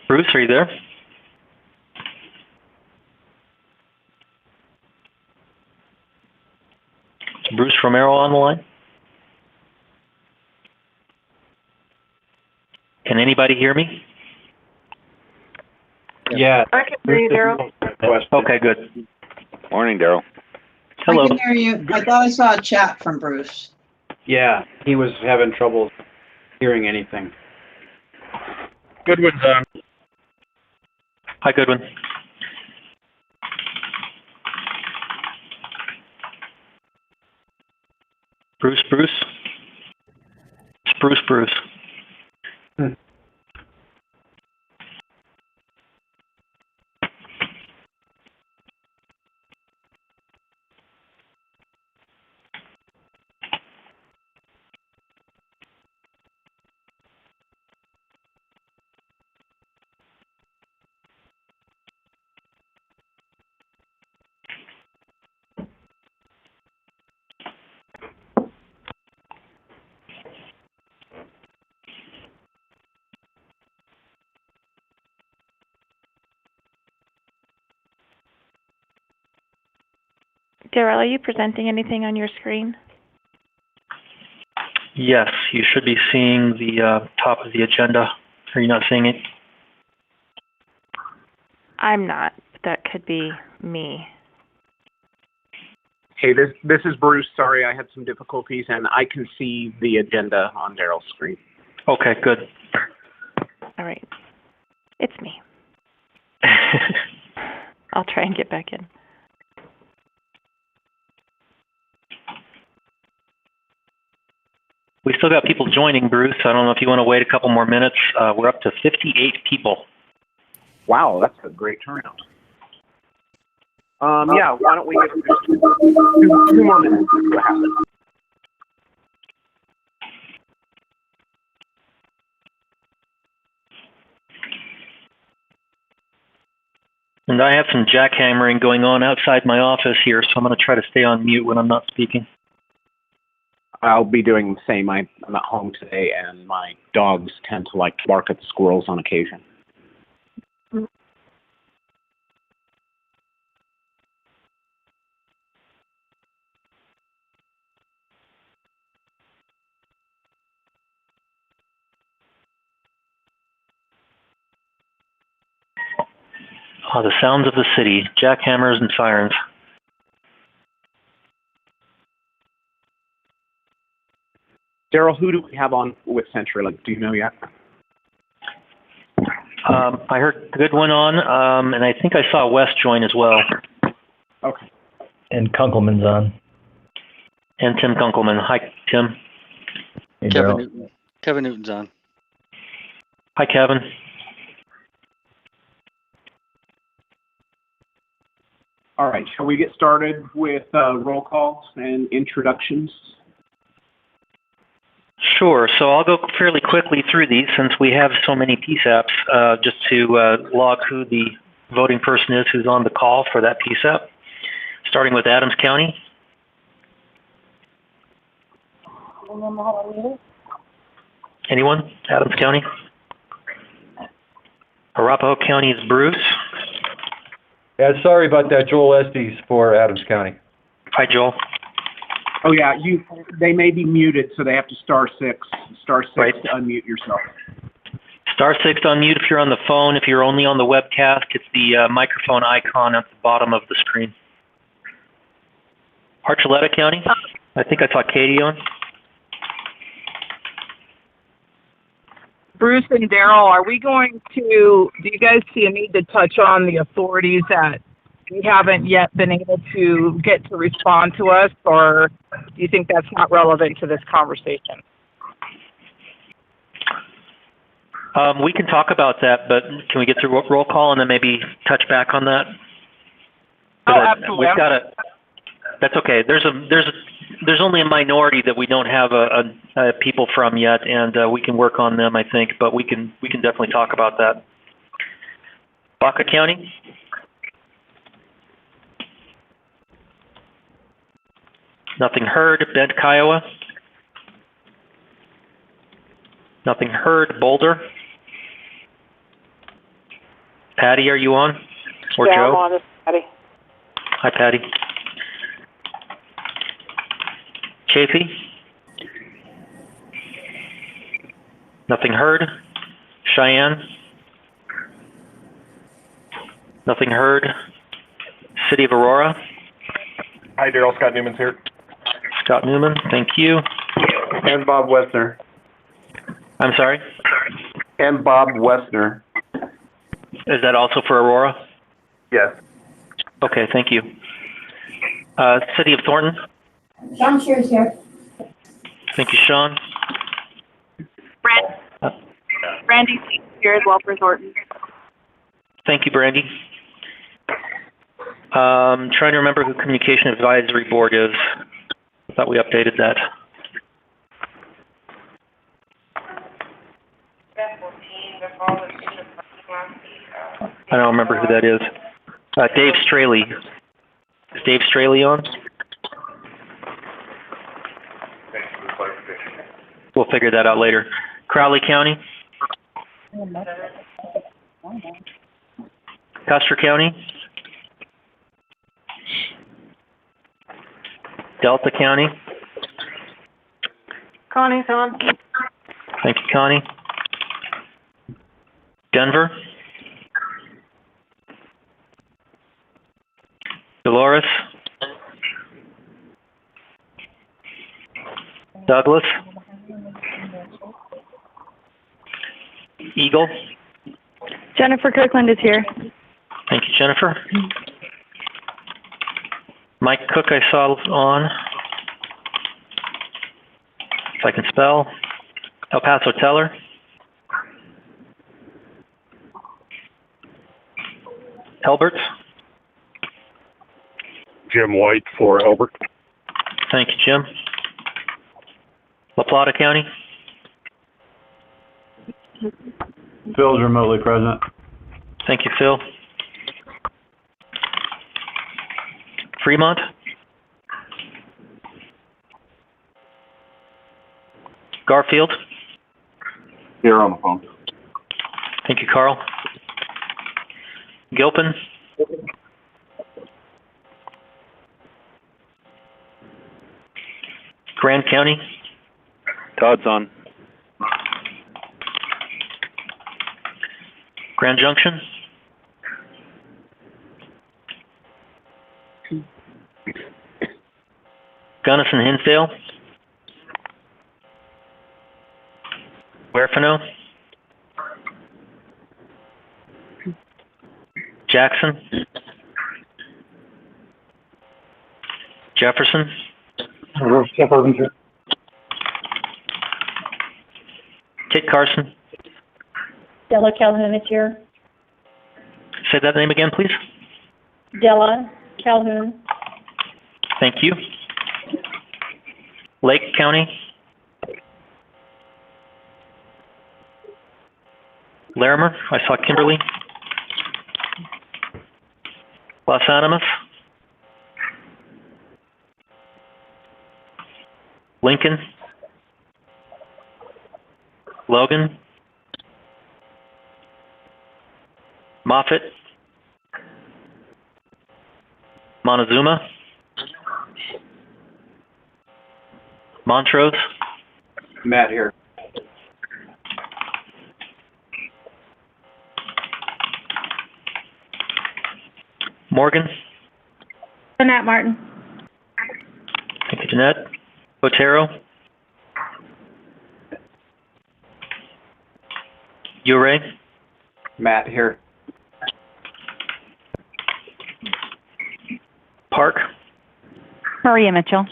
Bruce, are you there? Is Bruce Romero on the line? Can anybody hear me? Yeah. I can hear you, Daryl. Okay, good. Morning, Daryl. Hello. I can hear you. I thought I saw a chat from Bruce. Yeah, he was having trouble hearing anything. Goodwin's on. Hi, Goodwin. Bruce. It's Bruce. Daryl, are you presenting anything on your screen? Yes, you should be seeing the top of the agenda. Are you not seeing it? I'm not. That could be me. Hey, this is Bruce. Sorry, I had some difficulties, and I can see the agenda on Daryl's screen. Okay, good. All right. It's me. I'll try and get back in. We still got people joining, Bruce. I don't know if you want to wait a couple more minutes. We're up to 58 people. Wow, that's a great turnout. Yeah, why don't we give it just two more minutes to see what happens. And I have some jackhammering going on outside my office here, so I'm going to try to stay on mute when I'm not speaking. I'll be doing the same. I'm at home today, and my dogs tend to like to bark at the squirrels on occasion. Oh, the sounds of the city, jackhammers and sirens. Daryl, who do we have on with CenturyLink? Do you know yet? I heard a good one on, and I think I saw Wes join as well. Okay. And Kunkelman's on. And Tim Kunkelman. Hi, Tim. Hey, Kevin Daryl. Newton. Kevin Newton's on. Hi, Kevin. All right, shall we get started with roll calls and introductions? Sure. So I'll go fairly quickly through these since we have so many PSAPs, just to log who the voting person is who's on the call for that PSAP. Starting with Adams County. Anyone? Adams County? Arapahoe County is Bruce. Yeah, sorry about that. Joel Estes for Adams County. Hi, Joel. Oh yeah, they may be muted, so they have to star six Right. to unmute yourself. Star 6 to unmute if you're on the phone. If you're only on the webcast, it's the microphone icon at the bottom of the screen. Archuleta County. I think I saw Katie on. Bruce and Daryl, are we going to, do you guys see a need to touch on the authorities that we haven't yet been able to get to respond to us, or do you think that's not relevant to this conversation? We can talk about that, but can we get through roll call and then maybe touch back on that? Oh, absolutely. We've got a. That's okay. There's only a minority that we don't have a people from yet, and we can work on them, I think. But we can definitely talk about that. Baca County. Nothing heard. Bent, Kiowa. Nothing heard. Boulder. Patty, are you on? Or Yeah, Joe? I'm on this, Patty. Hi, Patty. Chafee? Nothing heard. Cheyenne? Nothing heard. City of Aurora? Hi, Daryl. Scott Newman's here. Scott Newman, thank you. And Bob Wessner. I'm sorry? And Bob Wessner. Is that also for Aurora? Yes. Okay, thank you. City of Thornton? Sean Shear's here. Thank you, Sean. Brandy here as well for Thornton. Thank you, Brandy. Trying to remember who Communication Advisory Board is. I thought we updated that. I don't remember who that is. Dave Straley. Is Dave Straley on? We'll figure that out later. Crowley County? Custer County? Delta County? Connie's on. Thank you, Connie. Denver? Dolores? Douglas? Eagle? Jennifer Kirkland is here. Thank you, Jennifer. Mike Cook I saw on. If I can spell. El Paso Teller. Elbert. Jim White for Elbert. Thank you, Jim. La Plata County. Phil's remotely present. Thank you, Phil. Fremont. Garfield. Here on the phone. Thank you, Carl. Gilpin. Grand County. Todd's on. Grand Junction. Gunnison Hinsdale. Huerfano. Jackson. Jefferson. Kit Carson. Della Calhoun is here. Say that name again, please. Della Calhoun. Thank you. Lake County. Larimer. I saw Kimberly. Los Animas. Lincoln. Logan. Moffett. Montezuma. Montrose. Matt here. Morgan. Jeanette Martin. Thank you, Jeanette. Otero. Ure. Matt here. Park. Maria Mitchell.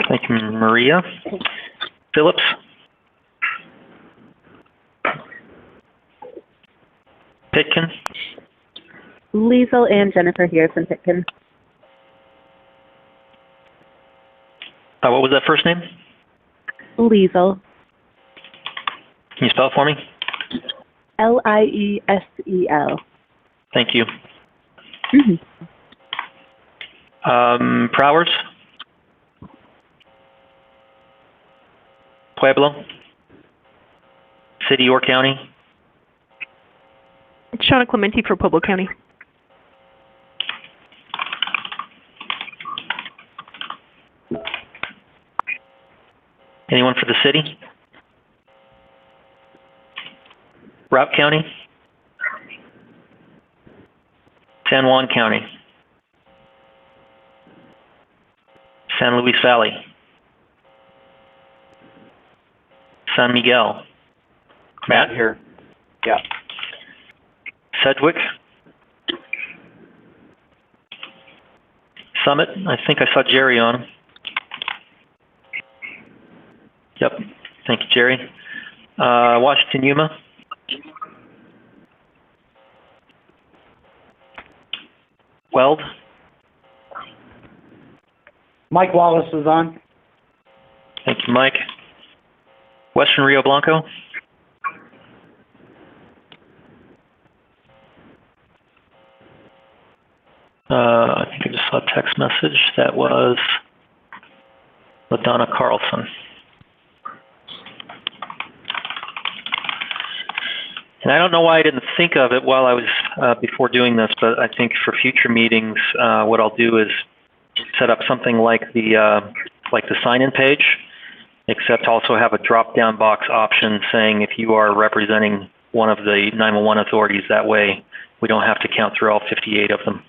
Thank you, Maria. Phillips. Pitkin. Liesel and Jennifer here from Pitkin. What was that first name? Liesel. Can you spell it for me? Liesel. Thank you. Mm-hmm. Prowers. Pueblo. city or county? Shauna Clementi for Pueblo County. Anyone for the city? Route County? San Juan County? San Luis Valley? San Miguel? Matt? Here. Yeah. Sedgwick? Summit? I think I saw Jerry on. Yep. Thank you, Jerry. Washington, Yuma? Weld? Mike Wallace is on. Thank you, Mike. Western Rio Blanco? I think I just saw a text message. That was LaDonna Carlson. And I don't know why I didn't think of it while I was before doing this, but I think for future meetings, what I'll do is set up something like the sign-in page, except also have a drop-down box option saying if you are representing one of the 911 authorities. That way, we don't have to count through all 58 of them,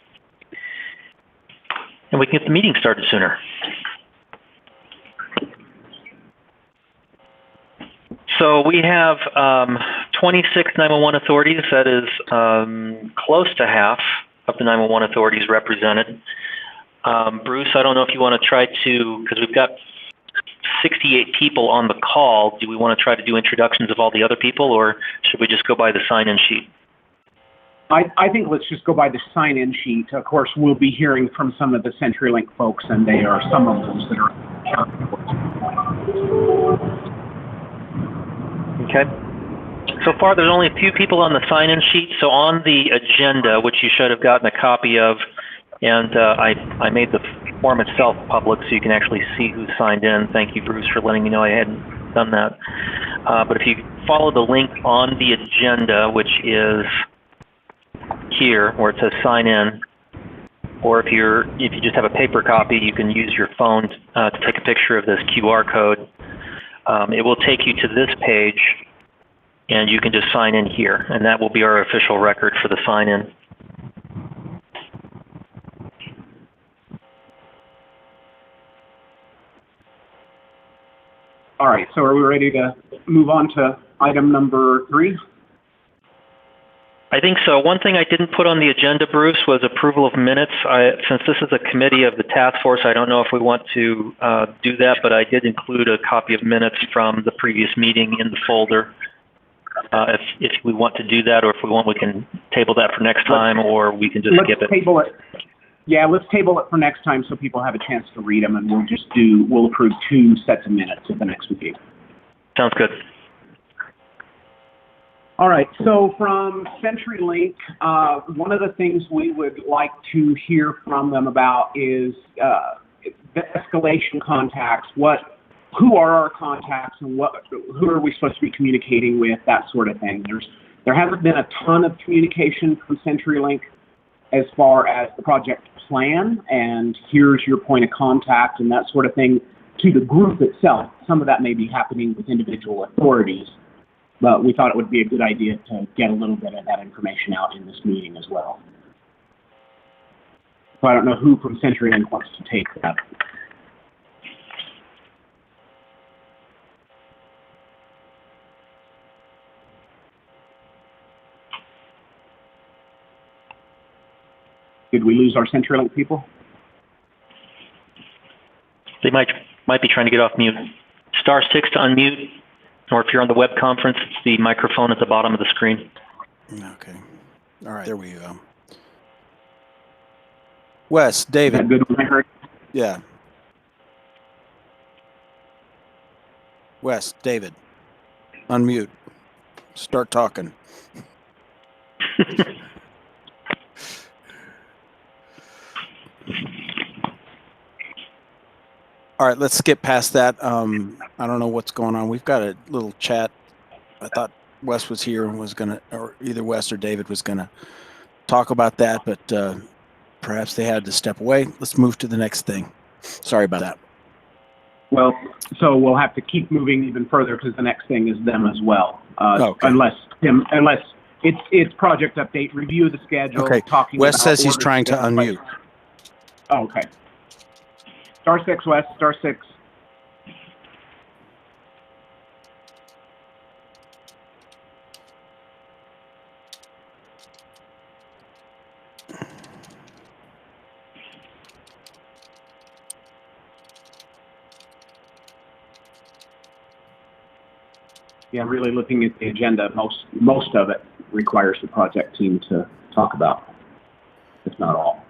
and we can get the meeting started sooner. So we have 26 911 authorities. That is close to half of the 911 authorities represented. Bruce, I don't know if you want to try to, because we've got 68 people on the call. Do we want to try to do introductions of all the other people, or should we just go by the sign-in sheet? I think let's just go by the sign-in sheet. Of course, we'll be hearing from some of the CenturyLink folks, and they are some of those that are. Okay. So far, there's only a few people on the sign-in sheet. So on the agenda, which you should have gotten a copy of, and I made the form itself public so you can actually see who signed in. Thank you, Bruce, for letting me know I hadn't done that. But if you follow the link on the agenda, which is here, where it says sign in, or if you just have a paper copy, you can use your phone to take a picture of this QR code. It will take you to this page, and you can just sign in here, and that will be our official record for the sign-in. All right, so are we ready to move on to item number 3? I think so. One thing I didn't put on the agenda, Bruce, was approval of minutes. Since this is a committee of the task force, I don't know if we want to do that, but I did include a copy of minutes from the previous meeting in the folder. If we want to do that, or if we want, we can table that for next time, or we can just skip it. Table it. Yeah, let's table it for next time so people have a chance to read them, and we'll approve 2 sets of minutes at the next meeting. Sounds good. All right, so from CenturyLink, one of the things we would like to hear from them about is the escalation contacts. Who are our contacts, and who are we supposed to be communicating with, that sort of thing. There hasn't been a ton of communication from CenturyLink as far as the project plan, and here's your point of contact and that sort of thing to the group itself. Some of that may be happening with individual authorities, but we thought it would be a good idea to get a little bit of that information out in this meeting as well. So I don't know who from CenturyLink wants to take that. Did we lose our CenturyLink people? They might be trying to get off mute. *6 to unmute, or if you're on the web conference, it's the microphone at the bottom of the screen. Okay. All right, there we go. Wes, David. Is that good one I heard? Yeah. Wes, David. Unmute. Start talking. All right, let's skip past that. I don't know what's going on. We've got a little chat. I thought Wes was here and was gonna, or either Wes or David was gonna talk about that, but perhaps they had to step away. Let's move to the next thing. Sorry about that. Well, so we'll have to keep moving even further because the next thing is them as well. Okay. Unless it's project update, review the schedule. Okay. Talking Wes about says he's orders trying to get in place. unmute. Oh, okay. Star 6, Wes. Star 6. Yeah, really looking at the agenda, most of it requires the project team to talk about, if not all.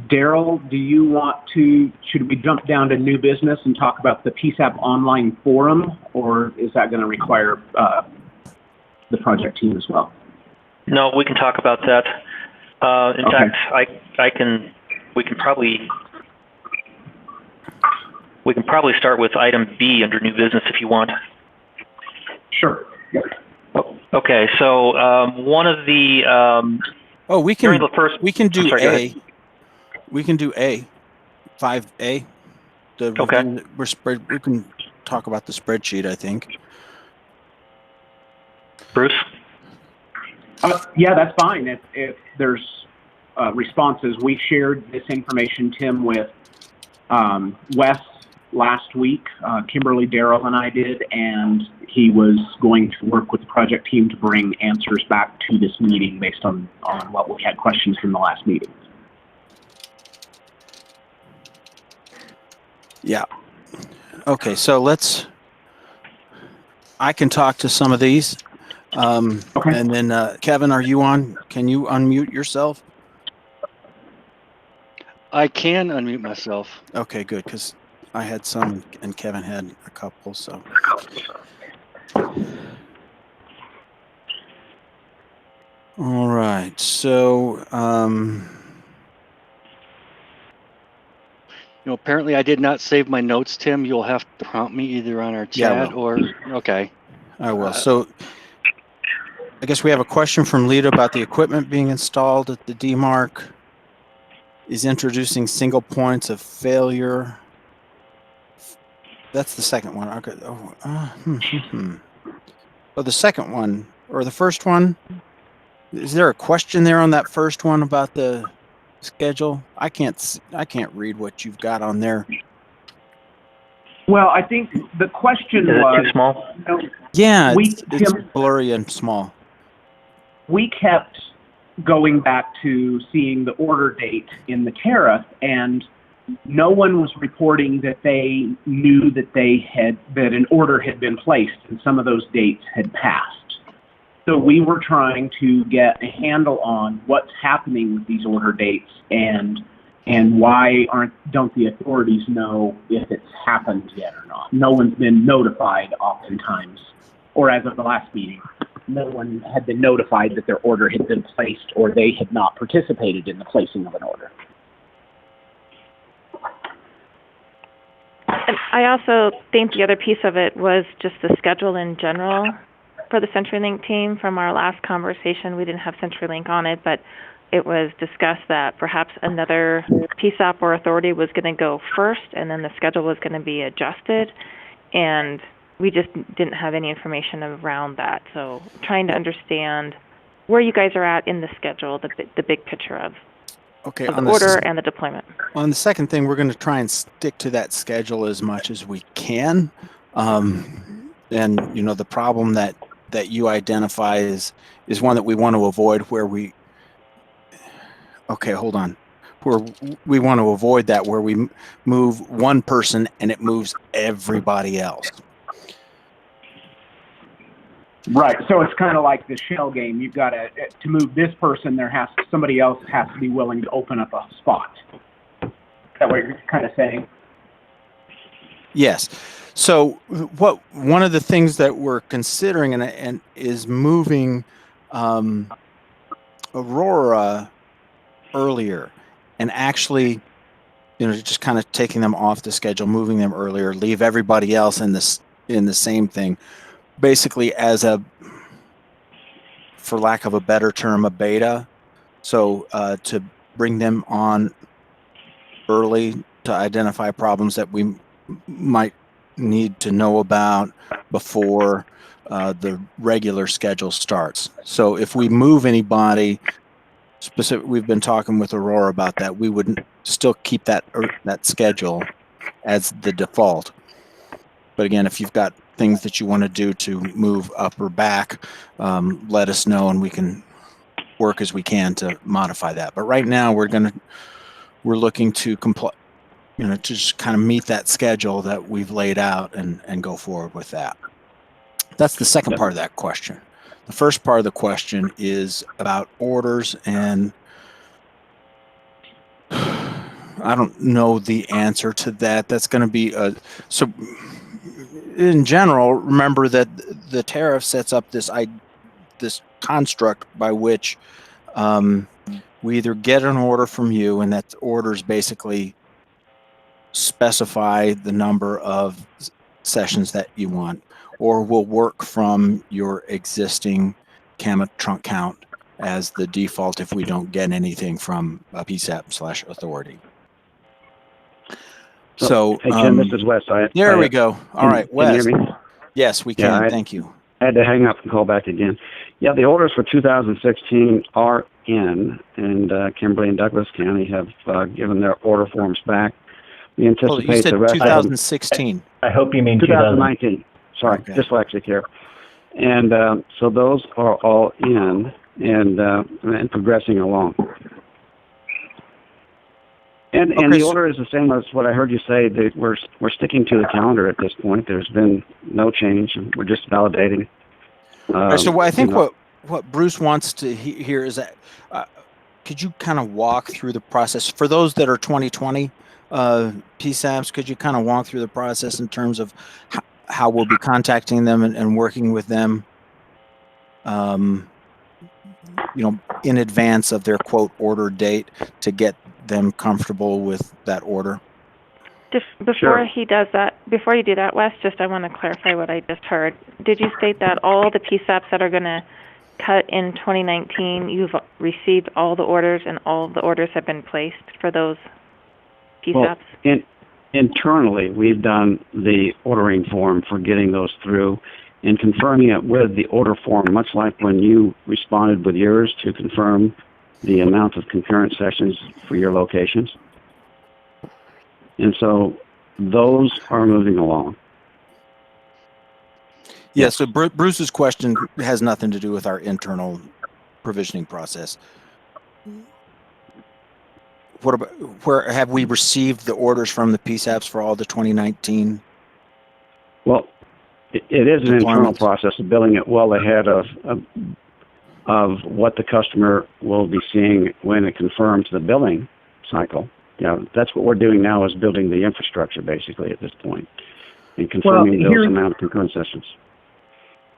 Daryl, do you want to, should we jump down to new business and talk about the PSAP online forum, or is that going to require the project team as well? No, we can talk about that. In Okay. fact, we can probably start with item B under new business if you want. Sure. Okay, so one of the We can during the first. we can do I'm sorry, go A. ahead. We can do A, 5A. Okay. We can talk about the spreadsheet, I think. Bruce? Yeah, that's fine. If there's responses, we shared this information, Tim, with Wes last week. Kimberly, Daryl, and I did, and he was going to work with the project team to bring answers back to this meeting based on what we had questions from the last meeting. Yeah. Okay, so I can talk to some of these. Okay. And then, Kevin, are you on? Can you unmute yourself? I can unmute myself. Okay, good, because I had some and Kevin had a couple, so. All right, so, apparently I did not save my notes, Tim. You'll have to prompt me either on our chat or, okay. I will. So I guess we have a question from Lita about the equipment being installed at the DMARC. Is introducing single points of failure. That's the second one. Okay. Oh, the second one or the first one. Is there a question there on that first one about the schedule? I can't read what you've got on there. Well, I think the question Is was it too small? Yeah, it's blurry and small. We kept going back to seeing the order date in the tariff, and no one was reporting that they knew that that an order had been placed, and some of those dates had passed. So we were trying to get a handle on what's happening with these order dates and why don't the authorities know if it's happened yet or not. No one's been notified oftentimes, or as of the last meeting, no one had been notified that their order had been placed or they had not participated in the placing of an order. And I also think the other piece of it was just the schedule in general for the CenturyLink team. From our last conversation, we didn't have CenturyLink on it, but it was discussed that perhaps another PSAP or authority was going to go first, and then the schedule was going to be adjusted, and we just didn't have any information around that. So trying to understand where you guys are at in the schedule, the big picture of Okay, the order and the deployment. On the second thing, we're going to try and stick to that schedule as much as we can. And the problem that you identify is one that we want to avoid, where we want to avoid that, where we move one person and it moves everybody else. Right. So it's kind of like the shell game. You've got to move this person. Somebody else has to be willing to open up a spot. Is that what you're kind of saying? Yes. So one of the things that we're considering and is moving Aurora earlier, and actually, just kind of taking them off the schedule, moving them earlier, leave everybody else in the same thing, basically as for lack of a better term, a beta. So to bring them on early to identify problems that we might need to know about before the regular schedule starts. So if we move anybody specific, we've been talking with Aurora about that, we would still keep that schedule as the default. But again, if you've got things that you want to do to move up or back, let us know and we can work as we can to modify that. But right now we're looking to comply, to just kind of meet that schedule that we've laid out and go forward with that. That's the second part of that question. The first part of the question is about orders, and I don't know the answer to that. That's going to be so in general, remember that the tariff sets up this construct by which we either get an order from you, and that orders basically specify the number of sessions that you want, or we'll work from your existing CAMA trunk count as the default if we don't get anything from a PSAP/authority. So, hey, Jim, this is Wes. There we go. All right, Wes. Can you hear me? Yes, we can. Thank you. I had to hang up and call back again. Yeah, the orders for 2016 are in, and Kimberly and Douglas County have given their order forms back. We anticipate you said the rest 2016. I hope you mean 2019. Sorry, okay. Dyslexic here. And so those are all in and progressing along. And the order is the same as what I heard you say. That we're sticking to the calendar at this point. There's been no change. We're just validating. So I think what Bruce wants to hear is that could you kind of walk through the process for those that are 2020 PSAPs? Could you kind of walk through the process in terms of how we'll be contacting them and working with them, in advance of their quote order date to get them comfortable with that order? Just before you do that, Wes, I want to clarify what I just heard. Did you state that all the PSAPs that are going to cut in 2019, you've received all the orders and all the orders have been placed for those PSAPs? Well, internally, we've done the ordering form for getting those through and confirming it with the order form, much like when you responded with yours to confirm the amount of concurrent sessions for your locations. And so those are moving along. Yeah, so Bruce's question has nothing to do with our internal provisioning process. What about, where have we received the orders from the PSAPs for all the 2019? Well, it is an internal process of billing it well ahead of what the customer will be seeing when it confirms the billing cycle. That's what we're doing now, is building the infrastructure basically at this point and confirming those amount of concurrent sessions.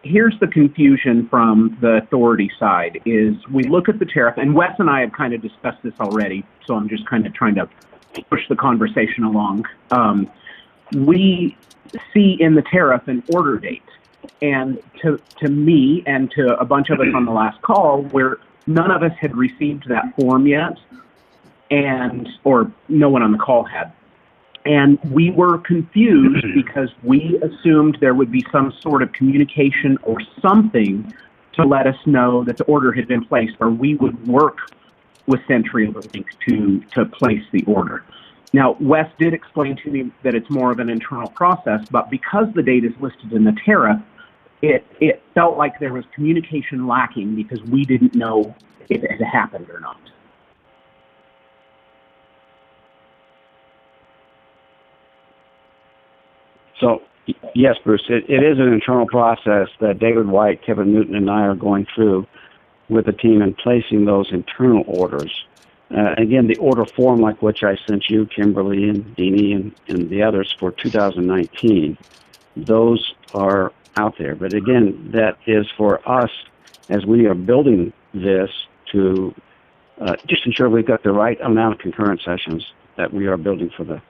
Here's the confusion from the authority side is we look at the tariff, and Wes and I have kind of discussed this already, so I'm just kind of trying to push the conversation along. We see in the tariff an order date, and to me and to a bunch of us on the last call, where none of us had received that form yet, or no one on the call had. And we were confused because we assumed there would be some sort of communication or something to let us know that the order had been placed, or we would work with CenturyLink to place the order. Now, Wes did explain to me that it's more of an internal process, but because the date is listed in the tariff, it felt like there was communication lacking because we didn't know if it had happened or not. So, yes, Bruce, it is an internal process that David White, Kevin Newton, and I are going through with the team and placing those internal orders. again, the order form like which I sent you, Kimberly and Deanie and the others for 2019, those are out there. But again, that is for us as we are building this to just ensure we've got the right amount of concurrent sessions that we are building for the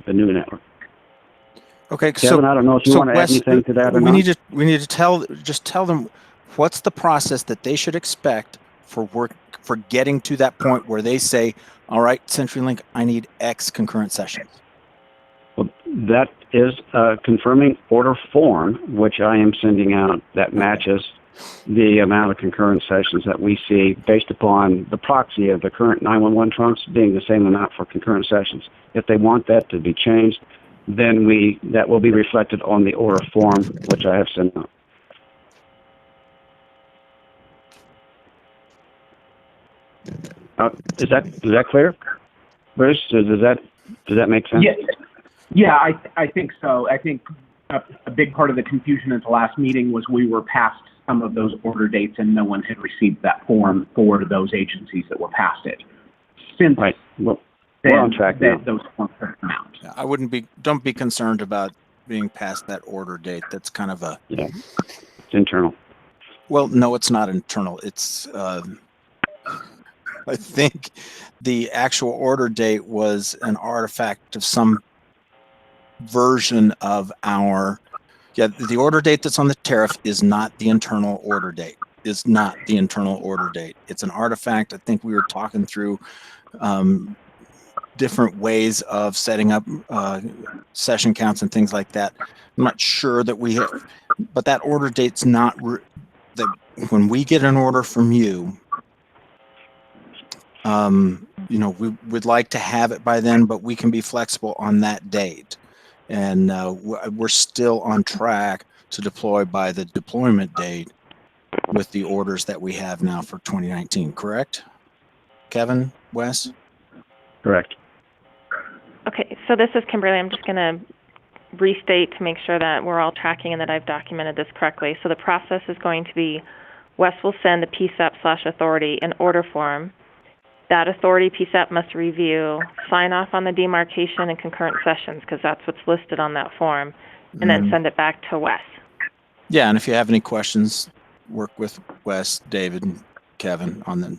new network. Okay, Kevin, I don't know if you want to add anything to that or we not. need to tell them what's the process that they should expect for getting to that point where they say, all right, CenturyLink, I need X concurrent sessions. Well, that is a confirming order form, which I am sending out that matches the amount of concurrent sessions that we see based upon the proxy of the current 911 trunks being the same amount for concurrent sessions. If they want that to be changed, then that will be reflected on the order form, which I have sent out. Is that clear, Bruce? Does that make sense? Yeah, I think so. I think a big part of the confusion at the last meeting was we were past some of those order dates and no one had received that form for those agencies that were past it. Since right. Well, we're on track now. Those forms have come out. Don't be concerned about being past that order date. That's kind of a... Yeah, it's internal. Well, no, it's not internal. It's... I think the actual order date was an artifact of some version of our... Yeah, the order date that's on the tariff is not the internal order date. It's an artifact. I think we were talking through different ways of setting up session counts and things like that. I'm not sure that we have, but that order date's not when we get an order from you, we would like to have it by then, but we can be flexible on that date. And we're still on track to deploy by the deployment date with the orders that we have now for 2019, correct? Kevin, Wes? Correct. Okay, so this is Kimberly. I'm just going to restate to make sure that we're all tracking and that I've documented this correctly. So the process is going to be Wes will send the PSAP/authority an order form. That authority PSAP must review, sign off on the demarcation and concurrent sessions, because that's what's listed on that form, and then send it back to Wes. Yeah, and if you have any questions, work with Wes, David, and Kevin on the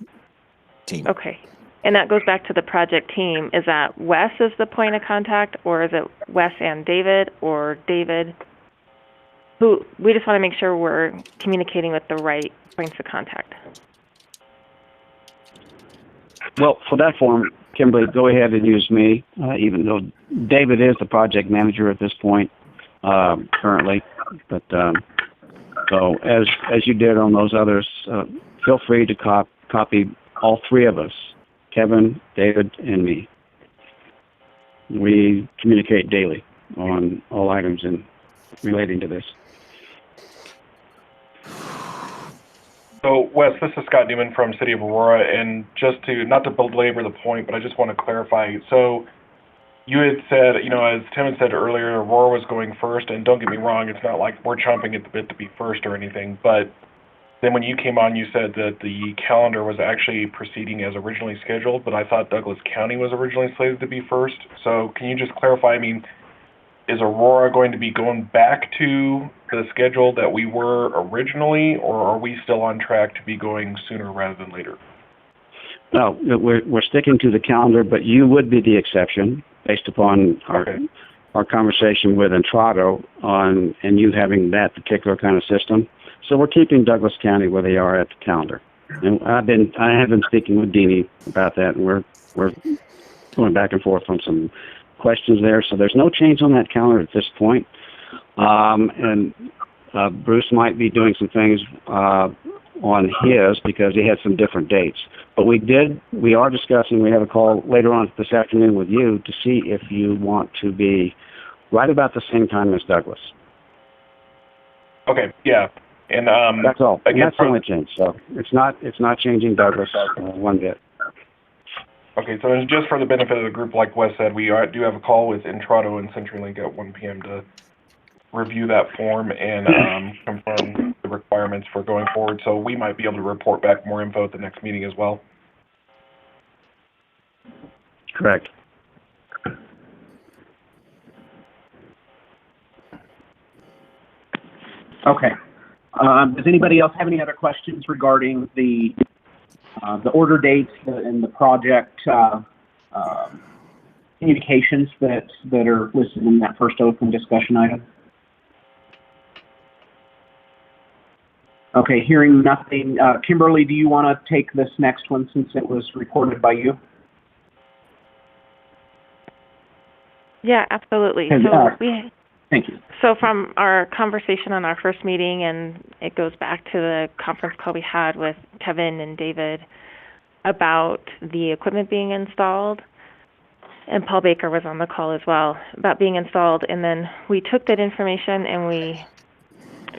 team. Okay. And that goes back to the project team. Is that Wes is the point of contact, or is it Wes and David, or David? We just want to make sure we're communicating with the right points of contact. Well, for that form, Kimberly, go ahead and use me, even though David is the project manager at this point currently. But so as you did on those others, feel free to copy all three of us, Kevin, David, and me. We communicate daily on all items relating to this. So, Wes, this is Scott Newman from City of Aurora, and just not to belabor the point, but I just want to clarify. So, you had said, as Tim had said earlier, Aurora was going first, and don't get me wrong, it's not like we're chomping at the bit to be first or anything, but then when you came on, you said that the calendar was actually proceeding as originally scheduled, but I thought Douglas County was originally slated to be first. So, can you just clarify, is Aurora going to be going back to the schedule that we were originally, or are we still on track to be going sooner rather than later? No, we're sticking to the calendar, but you would be the exception based upon our conversation with Entrado and you having that particular kind of system. So we're keeping Douglas County where they are at the calendar. And I have been speaking with Deanie about that, and we're going back and forth on some questions there. So there's no change on that calendar at this point. And Bruce might be doing some things on his because he had some different dates. But we are discussing, we have a call later on this afternoon with you to see if you want to be right about the same time as Douglas. Okay, yeah. And that's all. And that's the only change. So it's not changing Douglas one bit. Okay, so just for the benefit of the group, like Wes said, we do have a call with Entrado and CenturyLink at 1 p.m. to review that form and confirm the requirements for going forward. So we might be able to report back more info at the next meeting as well. Correct. Okay. Does anybody else have any other questions regarding the order dates and the project communications that are listed in that first open discussion item? Okay, hearing nothing. Kimberly, do you want to take this next one since it was reported by you? Yeah, absolutely. And, thank you. So from our conversation on our first meeting, and it goes back to the conference call we had with Kevin and David about the equipment being installed, and Paul Baker was on the call as well, about being installed, and then we took that information and we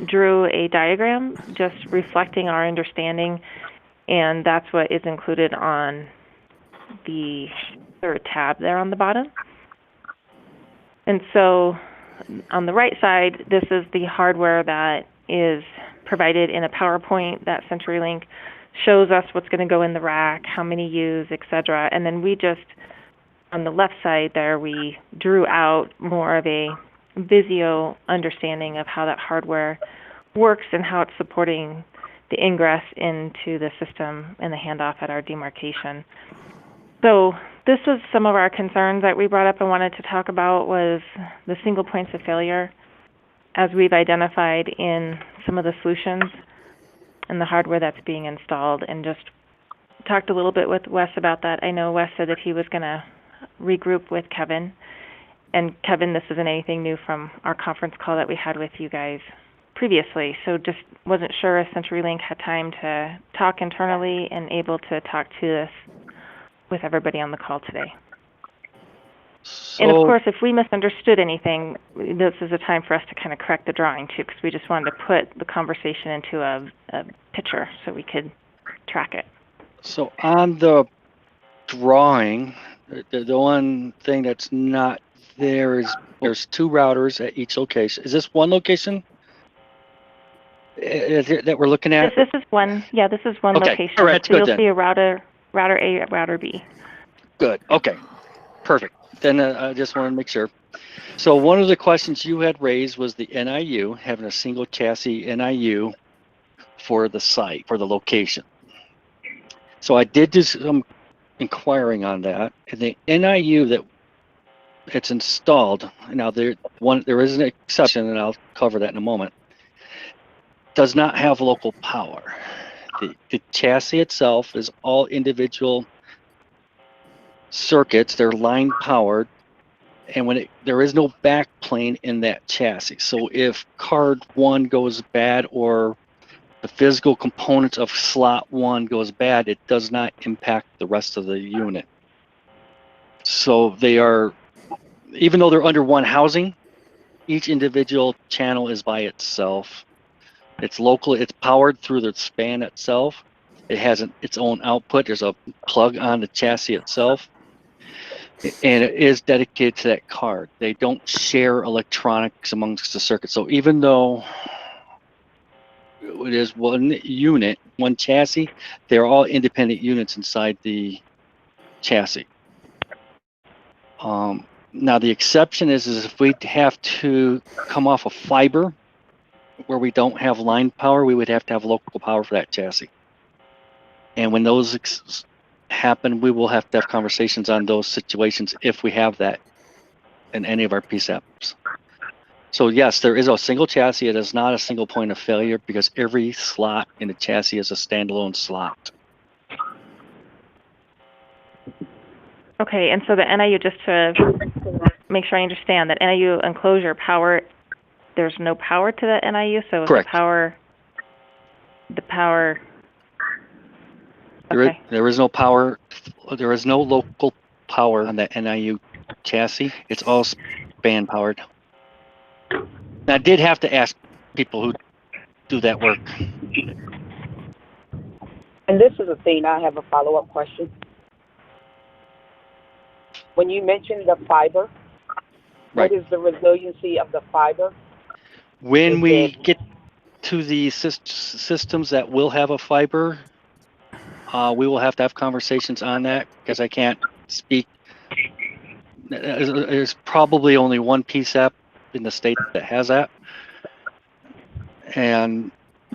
drew a diagram just reflecting our understanding, and that's what is included on the third tab there on the bottom. And so on the right side, this is the hardware that is provided in a PowerPoint that CenturyLink shows us what's going to go in the rack, how many use, etc. And then we just, on the left side there, we drew out more of a Visio understanding of how that hardware works and how it's supporting the ingress into the system and the handoff at our demarcation. So this was some of our concerns that we brought up and wanted to talk about was the single points of failure as we've identified in some of the solutions and the hardware that's being installed, and just talked a little bit with Wes about that. I know Wes said that he was going to regroup with Kevin. And Kevin, this isn't anything new from our conference call that we had with you guys previously, so just wasn't sure if CenturyLink had time to talk internally and able to talk to this with everybody on the call today. And of course, if we misunderstood anything, this is a time for us to kind of correct the drawing too, because we just wanted to put the conversation into a picture so we could track it. So on the drawing, the one thing that's not there is there's two routers at each location. Is this one location that we're looking at? This is one. Yeah, this is one location. All right, that's so good you'll then. see a router A, router B. Good. Okay. Perfect. Then I just wanted to make sure. So one of the questions you had raised was the NIU, having a single chassis NIU for the site, for the location. So I did do some inquiring on that, and the NIU that it's installed, now there is an exception, and I'll cover that in a moment, does not have local power. The chassis itself is all individual circuits. They're line powered, and there is no back plane in that chassis. So if card 1 goes bad or the physical components of slot 1 goes bad, it does not impact the rest of the unit. So they are, even though they're under one housing, each individual channel is by itself. It's local, it's powered through the span itself. It has its own output. There's a plug on the chassis itself, and it is dedicated to that card. They don't share electronics amongst the circuits. So even though it is one unit, one chassis, they're all independent units inside the chassis. Now the exception is if we have to come off a fiber where we don't have line power, we would have to have local power for that chassis. And when those happen, we will have to have conversations on those situations if we have that in any of our PSAPs. So yes, there is a single chassis. It is not a single point of failure because every slot in the chassis is a standalone slot. Okay, and so the NIU, just to make sure I understand, that NIU enclosure power, there's no power to the NIU, so Correct. the power. Okay. There is no power. There is no local power on that NIU chassis. It's all span powered. Now, I did have to ask people who do that work. And this is Athena. I have a follow-up question. When you mentioned the fiber, right. What is the resiliency of the fiber? When we get to the systems that will have a fiber, we will have to have conversations on that because I can't speak There's probably only one PSAP in the state that has that, and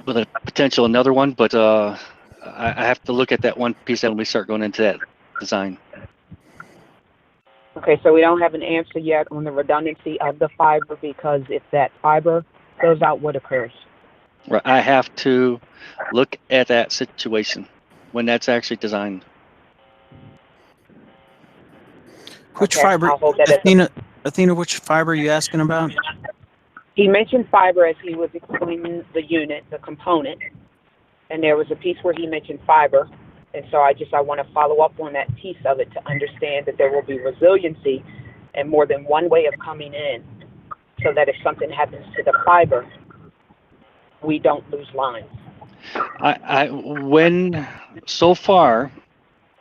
with a potential another one, but I have to look at that one PSAP when we start going into that design. Okay, so we don't have an answer yet on the redundancy of the fiber, because if that fiber goes out, what occurs? Right, I have to look at that situation when that's actually designed. Which Okay, fiber, I'll hold that as Athena, which fiber are you asking about? He mentioned fiber as he was explaining the unit, the component, and there was a piece where he mentioned fiber, and so I want to follow up on that piece of it to understand that there will be resiliency and more than one way of coming in, so that if something happens to the fiber, we don't lose lines. So far,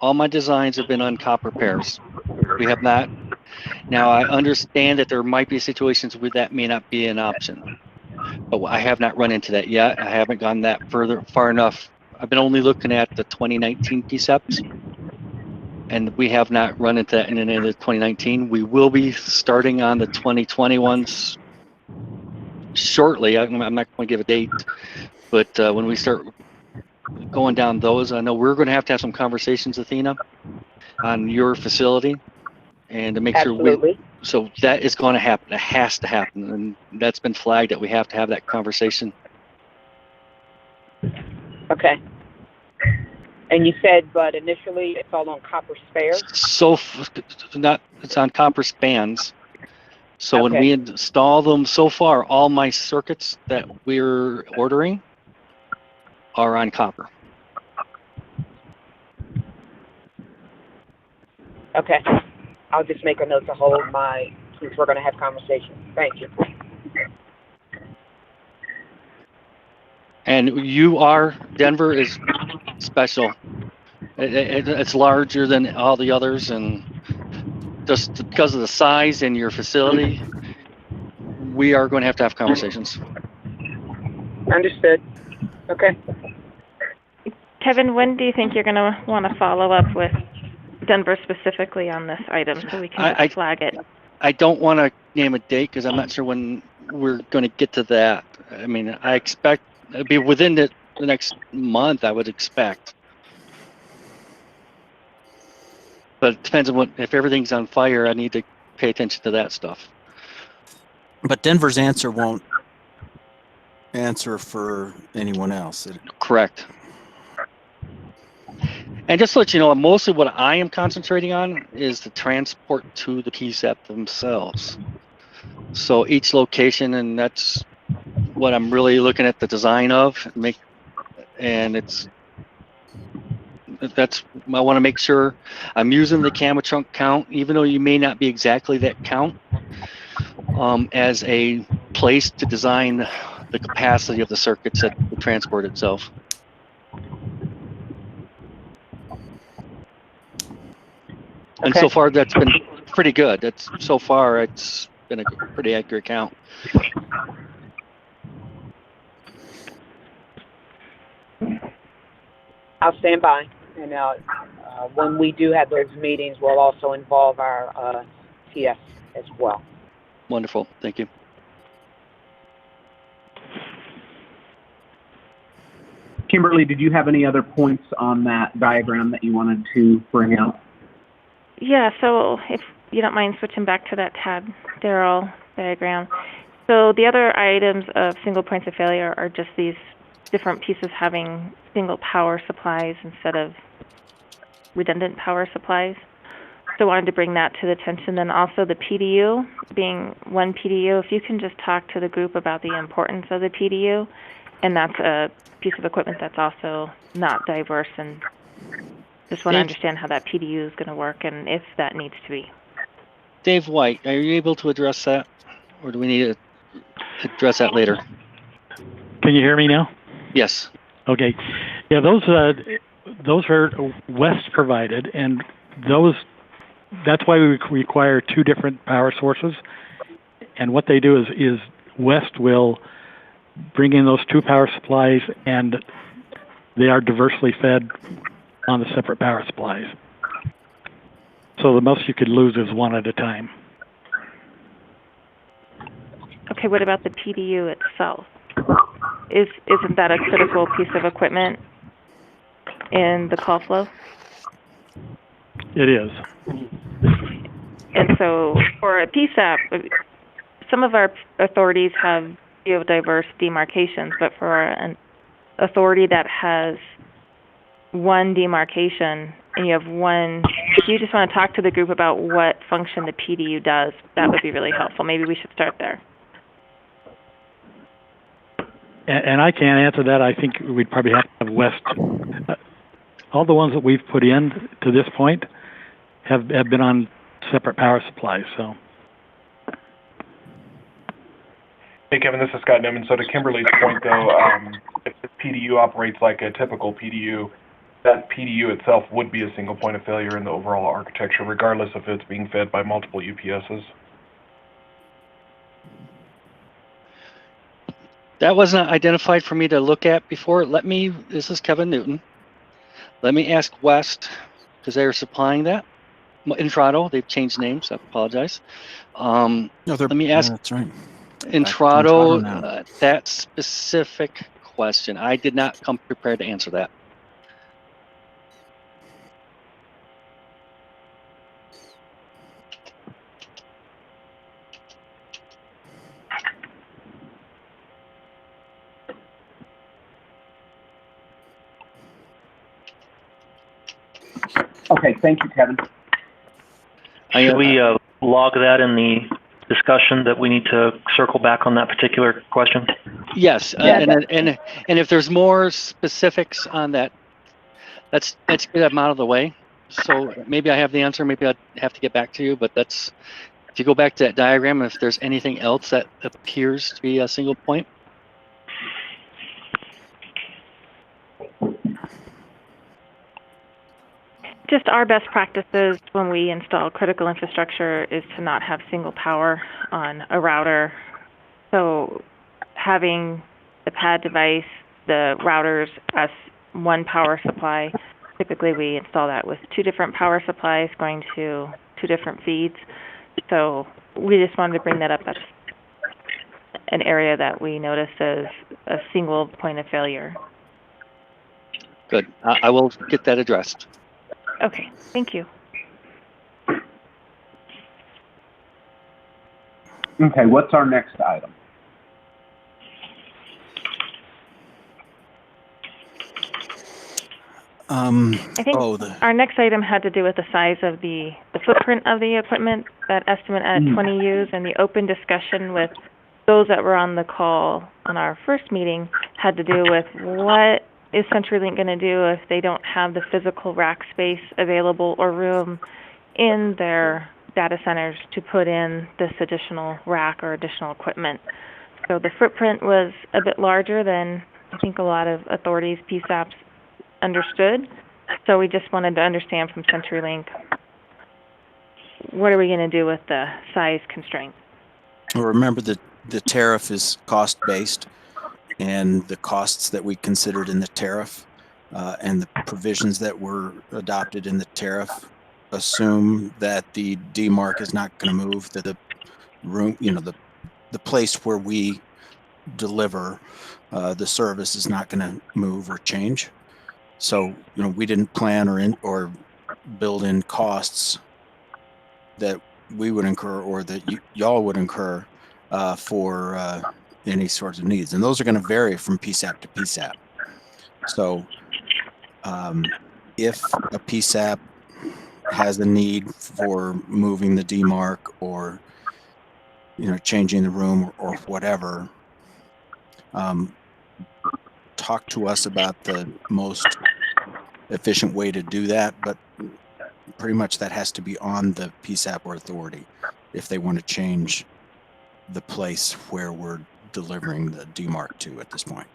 all my designs have been on copper pairs. We have not. Now, I understand that there might be situations where that may not be an option, but I have not run into that yet. I haven't gone that far enough. I've been only looking at the 2019 PSEPs, and we have not run into that in any of the 2019. We will be starting on the 2020 ones shortly. I'm not going to give a date, but when we start going down those, I know we're going to have some conversations, Athena, on your facility, and to make Absolutely. sure so that is going to happen. It has to happen, and that's been flagged that we have to have that conversation. Okay. And you said, but initially it's all on copper spares? It's on copper spans. So when Okay. we install them, so far, all my circuits that we're ordering are on copper. Okay. I'll just make a note to hold since we're going to have conversations. Thank you. And Denver is special. It's larger than all the others, and just because of the size and your facility, we are going to have conversations. Understood. Okay. Kevin, when do you think you're going to want to follow up with Denver specifically on this item so we can just flag it? I don't want to name a date because I'm not sure when we're going to get to that. I mean, I expect it'll be within the next month, I would expect. But it depends on if everything's on fire, I need to pay attention to that stuff. But Denver's answer won't answer for anyone else. Correct. And just to let you know, mostly what I am concentrating on is the transport to the PSEP themselves. So each location, and that's what I'm really looking at the design of. I want to make sure I'm using the camera trunk count, even though you may not be exactly that count, as a place to design the capacity of the circuits that will transport itself. And so far, that's been pretty good. So far, it's been a pretty accurate count. I'll stand by. And when we do have those meetings, we'll also involve our TS as well. Wonderful. Thank you. Kimberly, did you have any other points on that diagram that you wanted to bring out? Yeah, so if you don't mind switching back to that tab, Daryl diagram. So the other items of single points of failure are just these different pieces having single power supplies instead of redundant power supplies. So I wanted to bring that to the attention. Then also the PDU being one PDU. If you can just talk to the group about the importance of the PDU, and that's a piece of equipment that's also not diverse, and just want to understand how that PDU is going to work and if that needs to be. Dave White, are you able to address that, or do we need to address that later? Can you hear me now? Yes. Okay. Yeah, those are West provided, and that's why we require two different power sources. And what they do is West will bring in those two power supplies, and they are diversely fed on the separate power supplies. So the most you could lose is one at a time. Okay, what about the PDU itself? Isn't that a critical piece of equipment in the call flow? It is. And so for a PSAP, some of our authorities have diverse demarcations, but for an authority that has one demarcation and you have one, if you just want to talk to the group about what function the PDU does, that would be really helpful. Maybe we should start there. And I can't answer that. I think we'd probably have to have West. All the ones that we've put in to this point have been on separate power supplies. So. Hey, Kevin, this is Scott Newman. So to Kimberly's point, though, if the PDU operates like a typical PDU, that PDU itself would be a single point of failure in the overall architecture, regardless if it's being fed by multiple UPSs. That wasn't identified for me to look at before. This is Kevin Newton. Let me ask West, because they were supplying that. Intrado, they've changed names, I apologize. Let me ask that's right. Intrado that specific question. I did not come prepared to answer that. Okay, thank you, Kevin. Should we log that in the discussion that we need to circle back on that particular question? Yes, and if there's more specifics on that, let's get them out of the way. So maybe I have the answer, maybe I'd have to get back to you, but if you go back to that diagram, if there's anything else that appears to be a single point. Just our best practices when we install critical infrastructure is to not have single power on a router. So having the pad device, the routers as one power supply, typically we install that with two different power supplies going to two different feeds. So we just wanted to bring that up. That's an area that we notice as a single point of failure. Good. I will get that addressed. Okay, thank you. Okay, what's our next item? I think our next item had to do with the size of the footprint of the equipment, that estimate at 20 U's, and the open discussion with those that were on the call on our first meeting had to do with what is CenturyLink going to do if they don't have the physical rack space available or room in their data centers to put in this additional rack or additional equipment. So the footprint was a bit larger than I think a lot of authorities, PSAPs, understood. So we just wanted to understand from CenturyLink, what are we going to do with the size constraint? Well, remember that the tariff is cost-based, and the costs that we considered in the tariff and the provisions that were adopted in the tariff assume that the DMARC is not going to move, that the room, the place where we deliver the service is not going to move or change. So, we didn't plan or build in costs that we would incur or that y'all would incur for any sorts of needs. And those are going to vary from PSAP to PSAP. So if a PSAP has a need for moving the DMARC or, changing the room or whatever, talk to us about the most efficient way to do that. But pretty much that has to be on the PSAP or authority if they want to change the place where we're delivering the DMARC to at this point.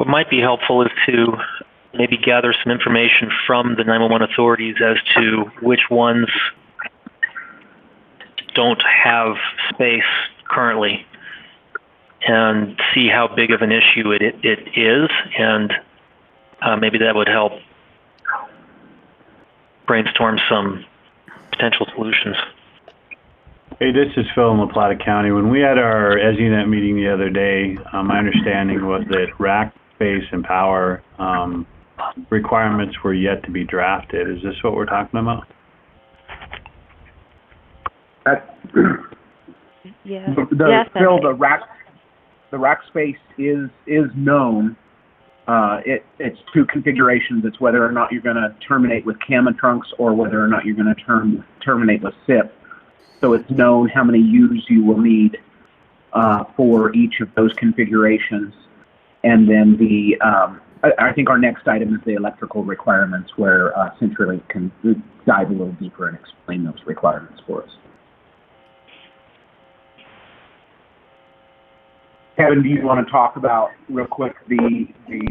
what might be helpful is to maybe gather some information from the 911 authorities as to which ones don't have space currently, and see how big of an issue it is, and maybe that would help brainstorm some potential solutions. Hey, this is Phil in La Plata County. When we had our ESInet meeting the other day, my understanding was that rack space and power requirements were yet to be drafted. Is this what we're talking about? Yeah. Phil, the rack space is known. It's two configurations. It's whether or not you're going to terminate with camera trunks or whether or not you're going to terminate with SIP. So it's known how many U's you will need for each of those configurations. And then I think our next item is the electrical requirements, where CenturyLink can dive a little deeper and explain those requirements for us. Kevin, do you want to talk about real quick the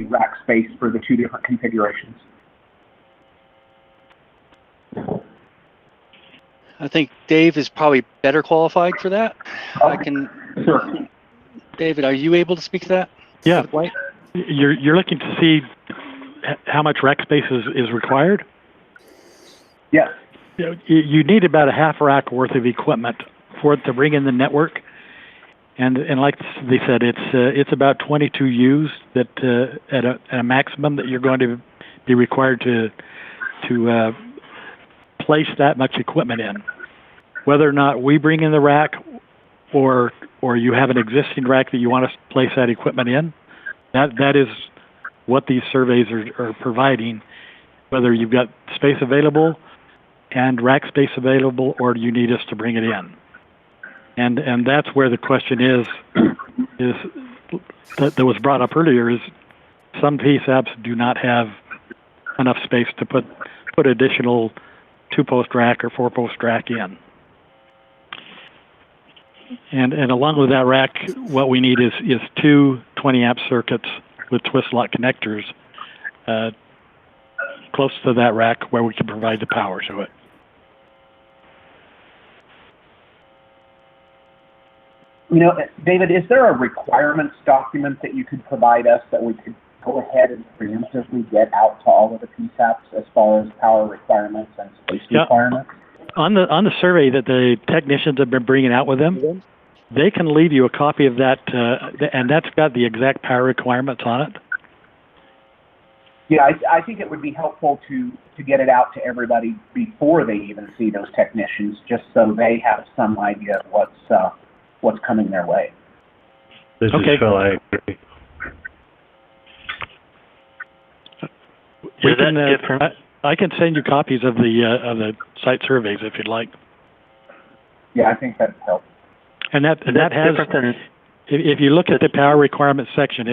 rack space for the two different configurations? I think Dave is probably better qualified for that. I can. Sure. David, are you able to speak to that? Yeah. White? You're looking to see how much rack space is required? Yes. You need about a half rack worth of equipment for it to bring in the network. And like they said, it's about 22 U's that at a maximum that you're going to be required to place that much equipment in. Whether or not we bring in the rack, or you have an existing rack that you want to place that equipment in, that is what these surveys are providing. Whether you've got space available and rack space available, or do you need us to bring it in? And that's where the question is that was brought up earlier, is some PSAPs do not have enough space to put additional 2-post rack or 4-post rack in. And along with that rack, what we need is two 20-amp circuits with twist lock connectors close to that rack where we can provide the power to it. You know, David, is there a requirements document that you could provide us that we could go ahead and preemptively get out to all of the PSAPs as far as power requirements and space requirements? On the survey that the technicians have been bringing out with them, they can leave you a copy of that, and that's got the exact power requirements on it. Yeah, I think it would be helpful to get it out to everybody before they even see those technicians, just so they have some idea of what's coming their way. This is Phil. I agree. I can send you copies of the site surveys if you'd like. Yeah, I think that'd help. And that has, if you look at the power requirements section,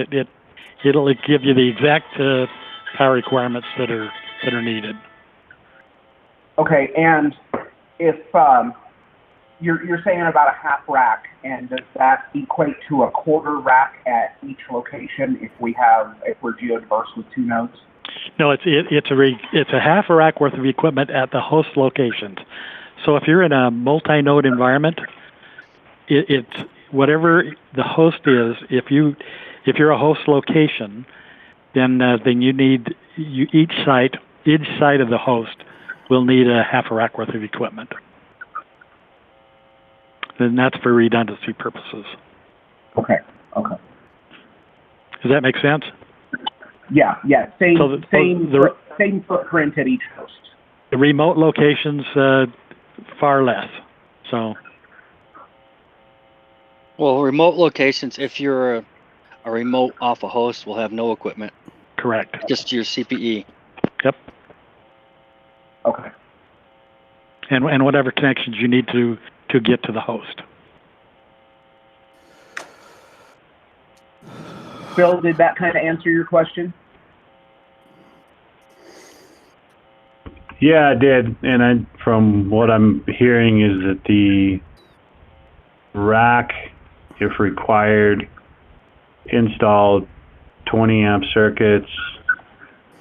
it'll give you the exact power requirements that are needed. Okay, and if you're saying about a half rack, and does that equate to a quarter rack at each location if we're geodiverse with 2 nodes? No, it's a half a rack worth of equipment at the host locations. So if you're in a multi-node environment, it's whatever the host is. If you're a host location, then you need each site of the host will need a half a rack worth of equipment. And that's for redundancy purposes. Okay. Does that make sense? Yeah. Same footprint at each host. The remote locations, far less. So. Well, remote locations, if you're a remote off a host, will have no equipment. Correct. Just your CPE. Yep. Okay. And whatever connections you need to get to the host. Phil, did that kind of answer your question? Yeah, it did. And from what I'm hearing is that the rack, if required, installed 20 amp circuits,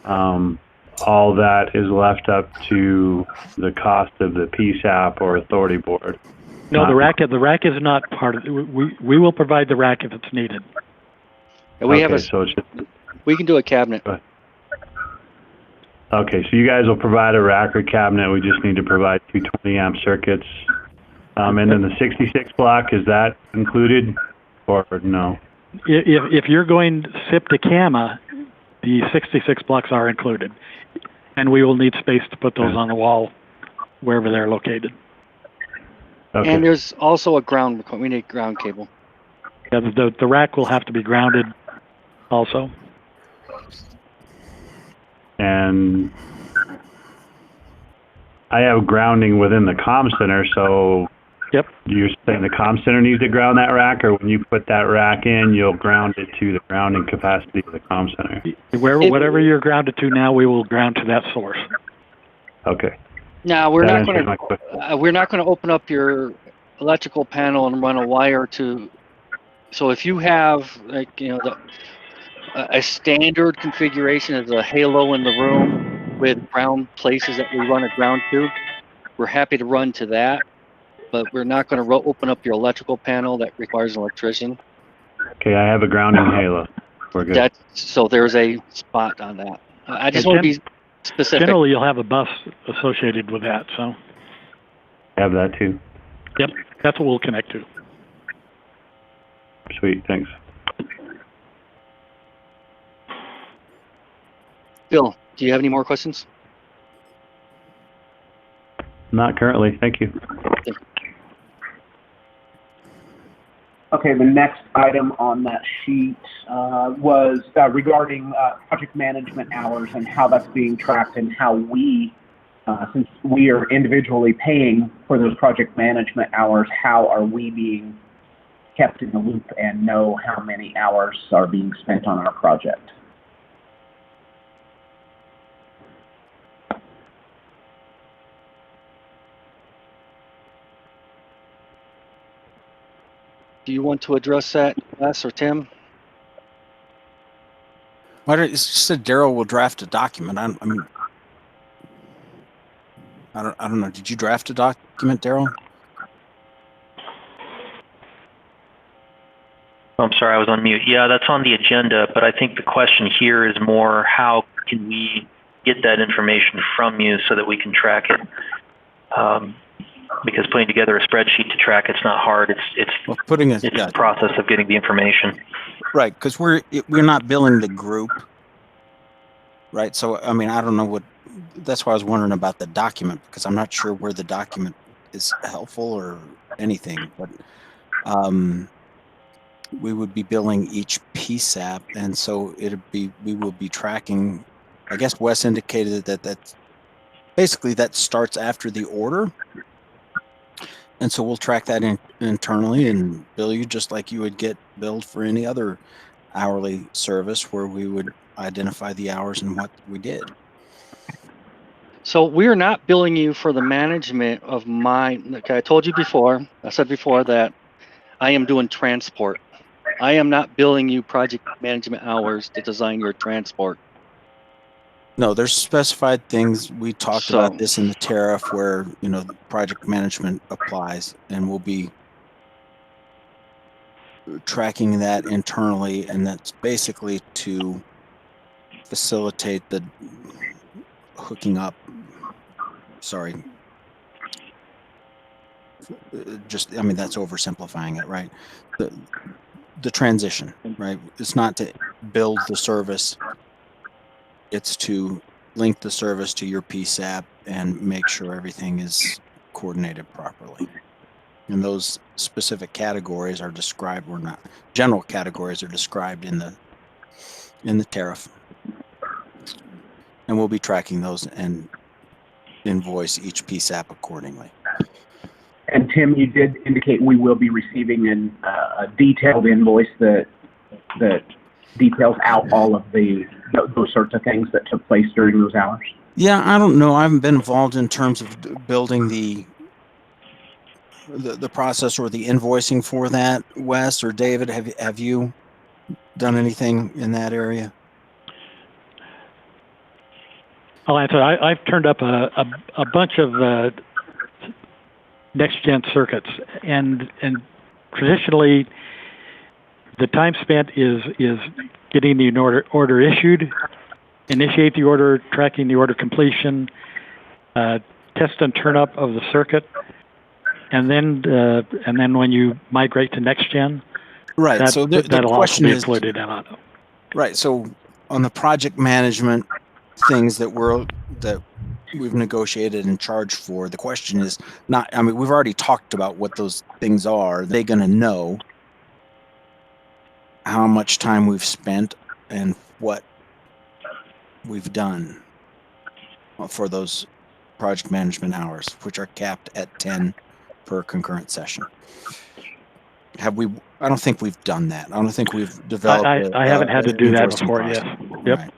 all that is left up to the cost of the PSAP or authority board. No, the rack is not part of it. We will provide the rack if it's needed. And we Okay, so it's just, we can do a cabinet. okay, so you guys will provide a rack or cabinet. We just need to provide 220 amp circuits. And then the 66 block, is that included or no? If you're going SIP to CAMA, the 66 blocks are included, and we will need space to put those on the wall wherever they're located. Okay. And there's also a ground. We need ground cable. Yeah, the rack will have to be grounded also. And I have grounding within the comm center, so yep. You're saying the comm center needs to ground that rack, or when you put that rack in, you'll ground it to the grounding capacity of the comm center? Whatever you're grounded to now, we will ground to that source. Okay. Now we're That not answers going my question. to we're not going to open up your electrical panel and run a wire to. So if you have a standard configuration of the halo in the room with ground places that we run a ground to, we're happy to run to that. But we're not going to open up your electrical panel that requires an electrician. Okay, I have a grounding halo. We're good. So there's a spot on that. I just want to be specific. Generally, you'll have a bus associated with that, so. I have that too. Yep, that's what we'll connect to. Sweet, thanks. Bill, do you have any more questions? Not currently, thank you. Okay, the next item on that sheet was regarding project management hours and how that's being tracked and how we, since we are individually paying for those project management hours, how are we being kept in the loop and know how many hours are being spent on our project? Do you want to address that, Les or Tim? It just said Daryl will draft a document. I don't know. Did you draft a document, Daryl? I'm sorry, I was on mute. Yeah, that's on the agenda, but I think the question here is more how can we get that information from you so that we can track it? Because putting together a spreadsheet to track it's not hard. It's the process of getting the information. Right, because we're not billing the group, right? So I mean, I don't know what. That's why I was wondering about the document, because I'm not sure where the document is helpful or anything. But we would be billing each PSAP, and so we will be tracking. I guess Wes indicated that basically that starts after the order. And so we'll track that internally and bill you just like you would get billed for any other hourly service, where we would identify the hours and what we did. So we're not billing you for the management of okay, I said before that I am doing transport. I am not billing you project management hours to design your transport. No, there's specified things. We talked about this in the tariff where, the project management applies, and we'll be tracking that internally, and that's basically to facilitate the hooking up. Sorry. That's oversimplifying it, right? The transition, right? It's not to build the service. It's to link the service to your PSAP and make sure everything is coordinated properly. And those specific categories are described, or not. General categories are described in the tariff. And we'll be tracking those and invoice each PSAP accordingly. And Tim, you did indicate we will be receiving a detailed invoice that details out all of those sorts of things that took place during those hours. Yeah, I don't know. I haven't been involved in terms of building the process or the invoicing for that. Wes or David, have you? done anything in that area? I'll answer. I've turned up a bunch of next-gen circuits, and traditionally, the time spent is getting the order issued, initiate the order, tracking the order completion, test and turn up of the circuit, and then when you migrate to next-gen, right? So the that'll question also be is included in it. Right. So on the project management things that we've negotiated and charged for, the question is not, I mean, we've already talked about what those things are. Are they going to know how much time we've spent and what we've done for those project management hours, which are capped at 10 per concurrent session? Have we? I don't think we've done that. I don't think we've developed. I haven't had to do that before. Process. Yes. Yep. Right.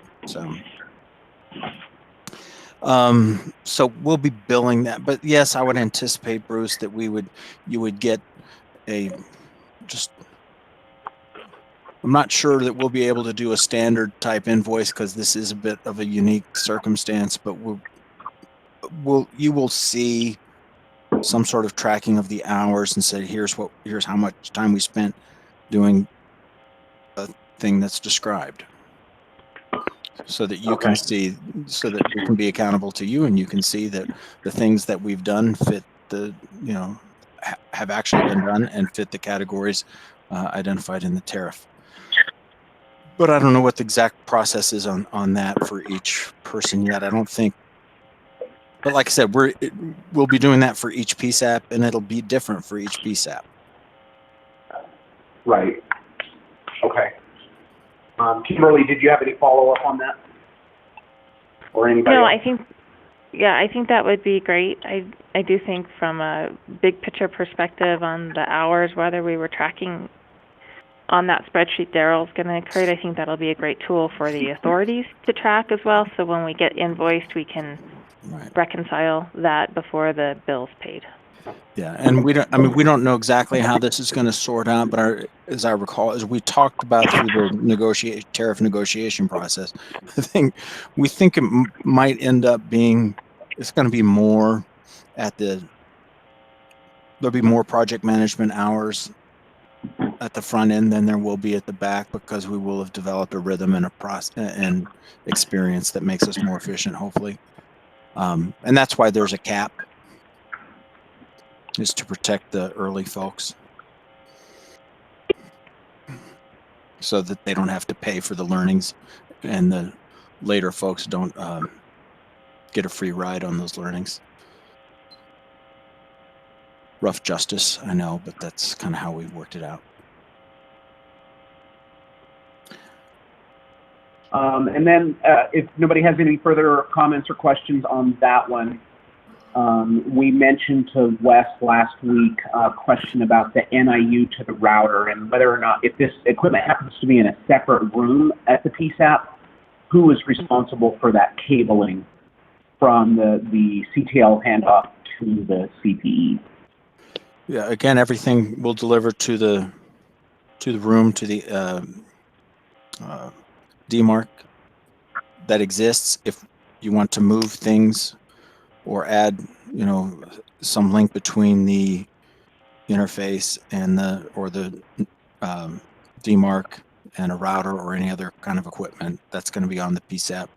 So we'll be billing that. But yes, I would anticipate, Bruce, that you would get just. I'm not sure that we'll be able to do a standard type invoice because this is a bit of a unique circumstance. But you will see some sort of tracking of the hours and say, here's how much time we spent doing a thing that's described, so that you can see, so that we can be accountable to you, and you can see that the things that we've done fit have actually been done and fit the categories identified in the tariff. But I don't know what the exact process is on that for each person yet. I don't think. But like I said, we'll be doing that for each PSAP, and it'll be different for each PSAP. Right. Okay. Kimberly, did you have any follow-up on that? Or anybody else? I think that would be great. I do think from a big picture perspective on the hours, whether we were tracking on that spreadsheet Daryl's going to create, I think that'll be a great tool for the authorities to track as well. So when we get invoiced, we can reconcile that before the bill's paid. Yeah, and we don't know exactly how this is going to sort out, but as I recall, as we talked about through the tariff negotiation process, we think it might end up being, it's going to be more there'll be more project management hours at the front end than there will be at the back, because we will have developed a rhythm and a process and experience that makes us more efficient, hopefully. And that's why there's a cap, is to protect the early folks so that they don't have to pay for the learnings, and the later folks don't get a free ride on those learnings. Rough justice, I know, but that's kind of how we've worked it out. And then if nobody has any further comments or questions on that one, we mentioned to Wes last week a question about the NIU to the router, and whether or not, if this equipment happens to be in a separate room at the PSAP, who is responsible for that cabling from the CTL handoff to the CPE? Yeah, again, everything will deliver to the room, to the DMARC that exists. If you want to move things or add, some link between the interface and the DMARC and a router or any other kind of equipment, that's going to be on the PSAP.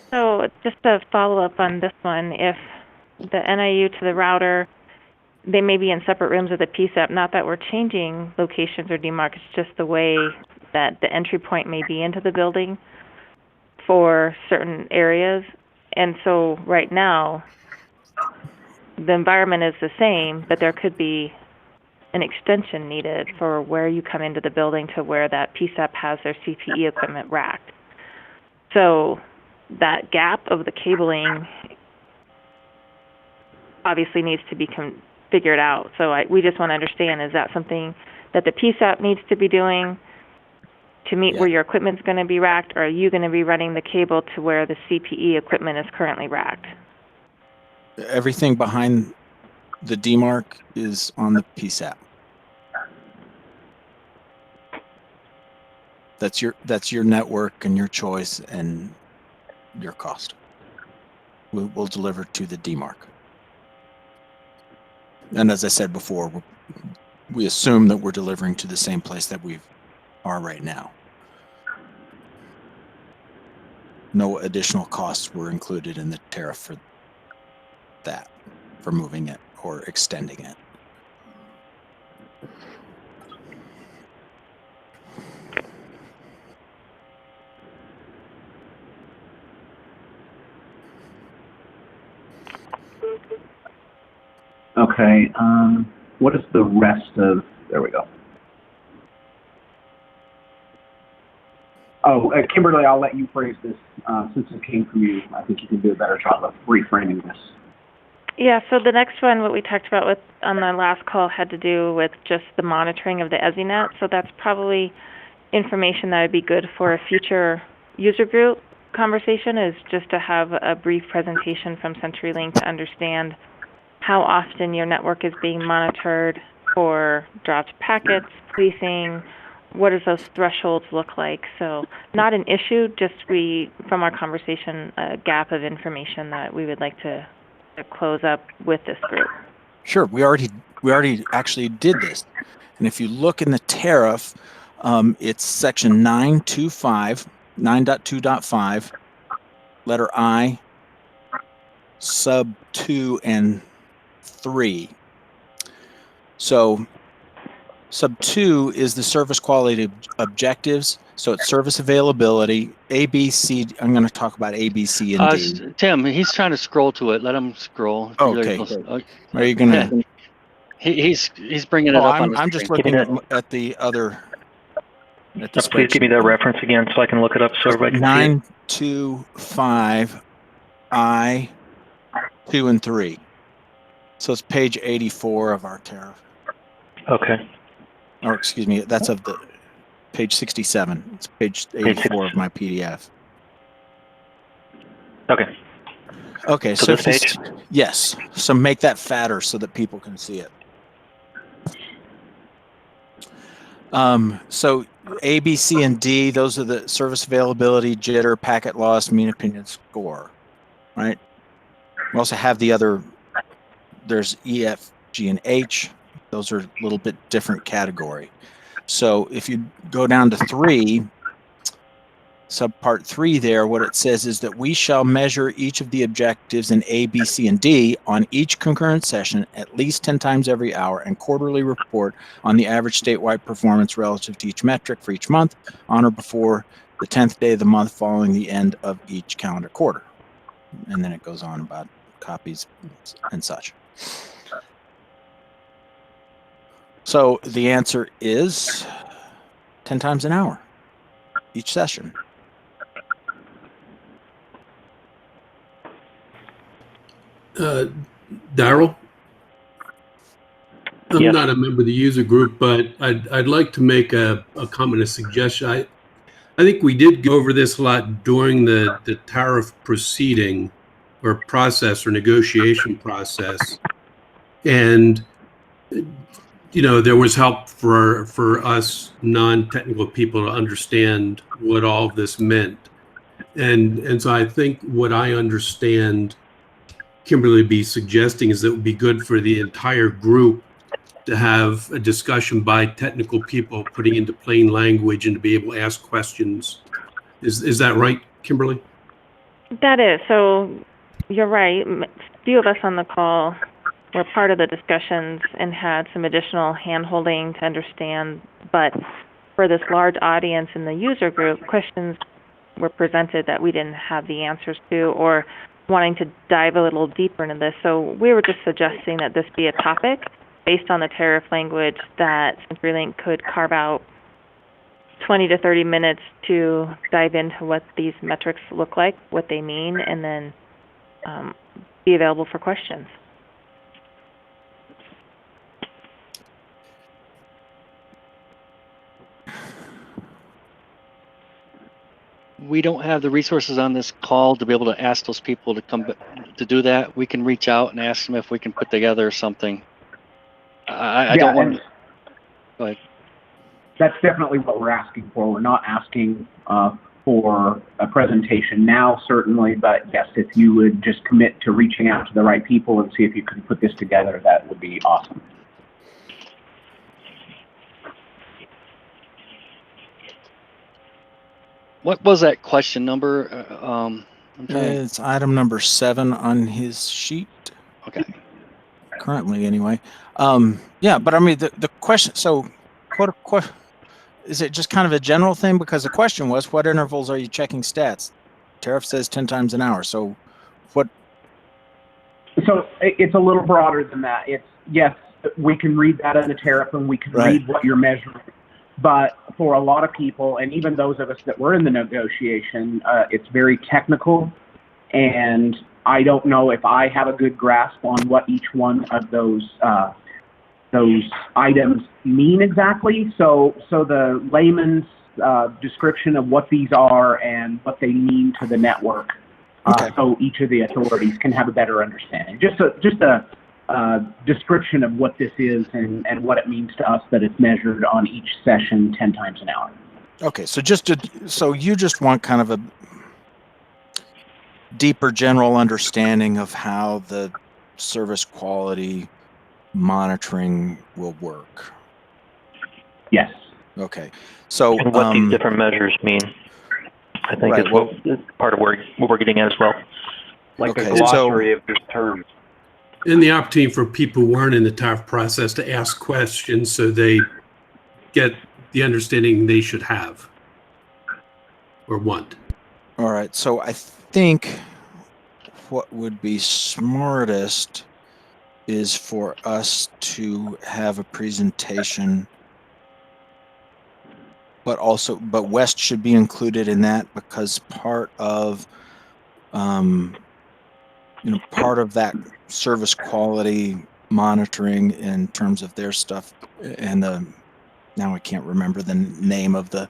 So just to follow up on this one, if the NIU to the router, they may be in separate rooms of the PSAP, not that we're changing locations or DMARC, it's just the way that the entry point may be into the building for certain areas. And so right now, the environment is the same, but there could be an extension needed for where you come into the building to where that PSAP has their CPE equipment racked. So that gap of the cabling obviously needs to be figured out. So we just want to understand, is that something that the PSAP needs to be doing to meet where your equipment's going to be racked, or are you going to be running the cable to where the CPE equipment is currently racked? Everything behind the DMARC is on the PSAP. That's your network and your choice and your cost. We'll deliver to the DMARC. And as I said before, we assume that we're delivering to the same place that we are right now. No additional costs were included in the tariff for that, for moving it or extending it. Okay, what is the rest of, there we go. Oh, Kimberly, I'll let you phrase this, since it came from you. I think you can do a better job of reframing this. Yeah, so the next one, what we talked about with on the last call, had to do with just the monitoring of the ESInet. So that's probably information that would be good for a future user group conversation, is just to have a brief presentation from CenturyLink to understand how often your network is being monitored for dropped packets, policing, what does those thresholds look like. So not an issue, just from our conversation, a gap of information that we would like to close up with this group. Sure, we already actually did this. And if you look in the tariff, it's section 9.25, 9.2.5, letter I, sub 2 and 3. So sub 2 is the service quality objectives. So it's service availability, A, B, C. I'm going to talk about A, B, C, and D. Tim, he's trying to scroll to it. Let him scroll. Okay. Are you going to? He's bringing it up on the I'm screen. just looking at the other. At the Please give me that reference again so I can look it up so everybody can see it. 9.2.5, I, 2 and 3. So it's page 84 of our tariff. Okay. Or excuse me, that's of the page 67. It's page 84 of my PDF. Okay. Okay, so this page? Yes. So make that fatter so that people can see it. So A, B, C, and D, those are the service availability, jitter, packet loss, mean opinion score, right? We also have the other, there's E, F, G, and H. Those are a little bit different category. So if you go down to 3, subpart 3 there, what it says is that we shall measure each of the objectives in A, B, C, and D on each concurrent session at least 10 times every hour and quarterly report on the average statewide performance relative to each metric for each month on or before the 10th day of the month following the end of each calendar quarter. And then it goes on about copies and such. So the answer is 10 times an hour each session. Darrell? I'm Yes. not a member of the user group, but I'd like to make a comment, a suggestion. I think we did go over this a lot during the tariff proceeding or process or negotiation process. And, you know, there was help for us non-technical people to understand what all of this meant. And so I think what I understand Kimberly be suggesting is that it would be good for the entire group to have a discussion by technical people putting into plain language and to be able to ask questions. Is that right, Kimberly? That is. So you're right. A few of us on the call were part of the discussions and had some additional hand-holding to understand. But for this large audience in the user group, questions were presented that we didn't have the answers to, or wanting to dive a little deeper into this. So we were just suggesting that this be a topic based on the tariff language, that CenturyLink could carve out 20 to 30 minutes to dive into what these metrics look like, what they mean, and then be available for questions. We don't have the resources on this call to be able to ask those people to come to do that. We can reach out and ask them if we can put together something. I don't want to. Go ahead. that's definitely what we're asking for. We're not asking for a presentation now, certainly, but yes, if you would just commit to reaching out to the right people and see if you can put this together, that would be awesome. What was that question number? It's item number 7 on his sheet. Okay. Currently, anyway. Yeah, but I mean, the question, so what, is it just kind of a general thing? Because the question was, what intervals are you checking stats? Tariff says 10 times an hour. So what? So it's a little broader than that. It's, yes, we can read that in the tariff and we can read what you're measuring. But for a lot of people, and even those of us that were in the negotiation, it's very technical, and I don't know if I have a good grasp on what each one of those items mean exactly. So the layman's description of what these are and what they mean to the network, so each of the authorities can have a better understanding. Just a description of what this is and what it means to us that it's measured on each session 10 times an hour. Okay, so so you just want kind of a deeper general understanding of how the service quality monitoring will work. Yes. Okay. So and what these different measures mean, I think is part of what we're getting at as well. Like a glossary of these terms. And the opportunity for people who weren't in the tariff process to ask questions so they get the understanding they should have or want. All right. So I think what would be smartest is for us to have a presentation, but West should be included in that, because part of part of that service quality monitoring in terms of their stuff, and now I can't remember the name of the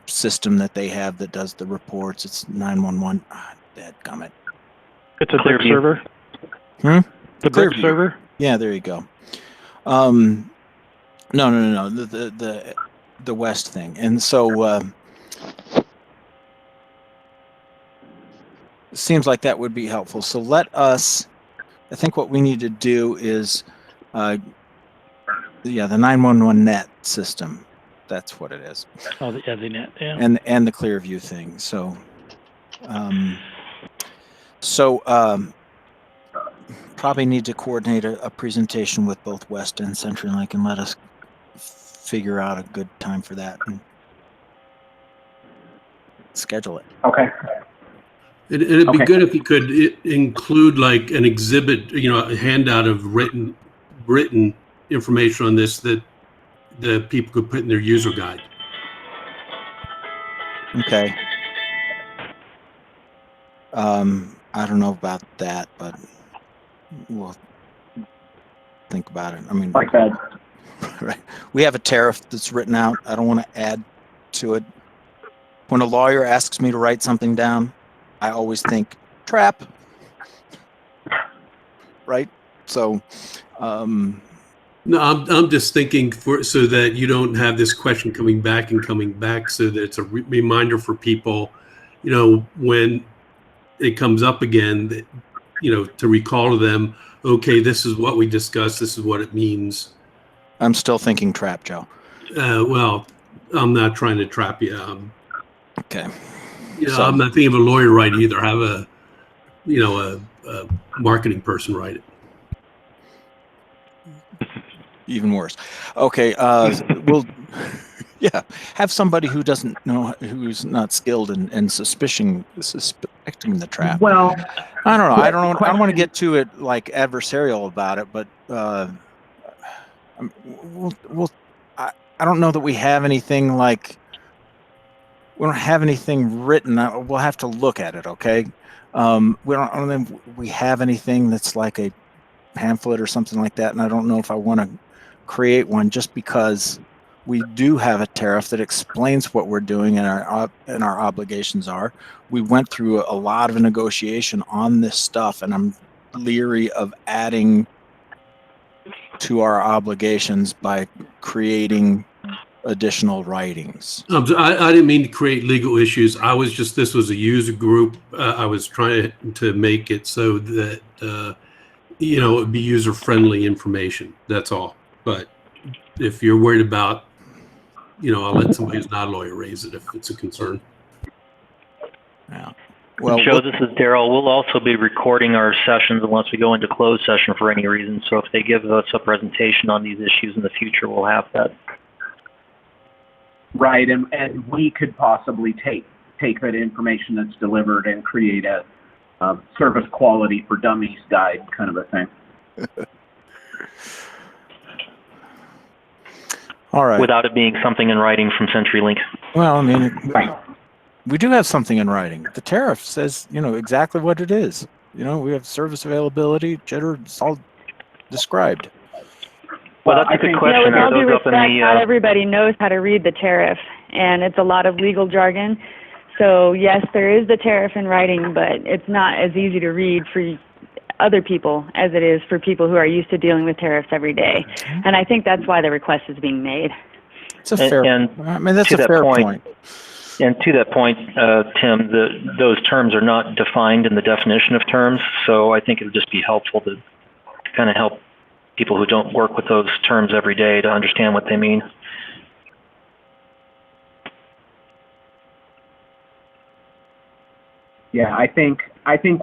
system that they have that does the reports. It's 911. Dadgummit. It's a BRIC server. The BRIC server. Yeah, there you go. No, the West thing, and so it seems like that would be helpful. So I think what we need to do is, the 911 net system. That's what it is. Oh, the ESInet, yeah. And the Clearview thing. So, probably need to coordinate a presentation with both West and CenturyLink and let us figure out a good time for that and schedule it. Okay. It'd be good if you could include like an exhibit, a handout of written information on this that the people could put in their user guide. Okay. I don't know about that, but we'll think about it. I mean, like that. Right. We have a tariff that's written out. I don't want to add to it. When a lawyer asks me to write something down, I always think trap. Right? So, no, I'm just thinking so that you don't have this question coming back, so that it's a reminder for people, when it comes up again, that, to recall to them, okay, this is what we discussed, this is what it means. I'm still thinking trap, Joe. Well, I'm not trying to trap you. Okay. So, I'm not thinking of a lawyer write either. Have a marketing person write it. Even worse. Okay. We'll, have somebody who doesn't know, who's not skilled in suspecting the trap. Well, I don't know. I don't want to get too adversarial about it, but I don't know that we have anything we don't have anything written. We'll have to look at it. Okay. I don't think we have anything that's like a pamphlet or something like that, and I don't know if I want to create one just because we do have a tariff that explains what we're doing and our obligations are. We went through a lot of negotiation on this stuff, and I'm leery of adding to our obligations by creating additional writings. I didn't mean to create legal issues. This was a user group. I was trying to make it so that, it would be user-friendly information. That's all. But if you're worried about, I'll let somebody who's not a lawyer raise it if it's a concern. Yeah. Well, Joe, this is Daryl. We'll also be recording our sessions unless we go into closed session for any reason. So if they give us a presentation on these issues in the future, we'll have that. Right, and we could possibly take that information that's delivered and create a service quality for dummies guide kind of a thing. All right. Without it being something in writing from CenturyLink. Well, I mean, we do have something in writing. The tariff says, exactly what it is. We have service availability, jitter, it's all described. Well, that's a good question. With all due respect, not everybody knows how to read the tariff, and it's a lot of legal jargon. So, yes, there is the tariff in writing, but it's not as easy to read for other people as it is for people who are used to dealing with tariffs every day. And I think that's why the request is being made. It's a fair that's a fair point. And to that point, Tim, those terms are not defined in the definition of terms, so I think it would just be helpful to kind of help people who don't work with those terms every day to understand what they mean. Yeah, I think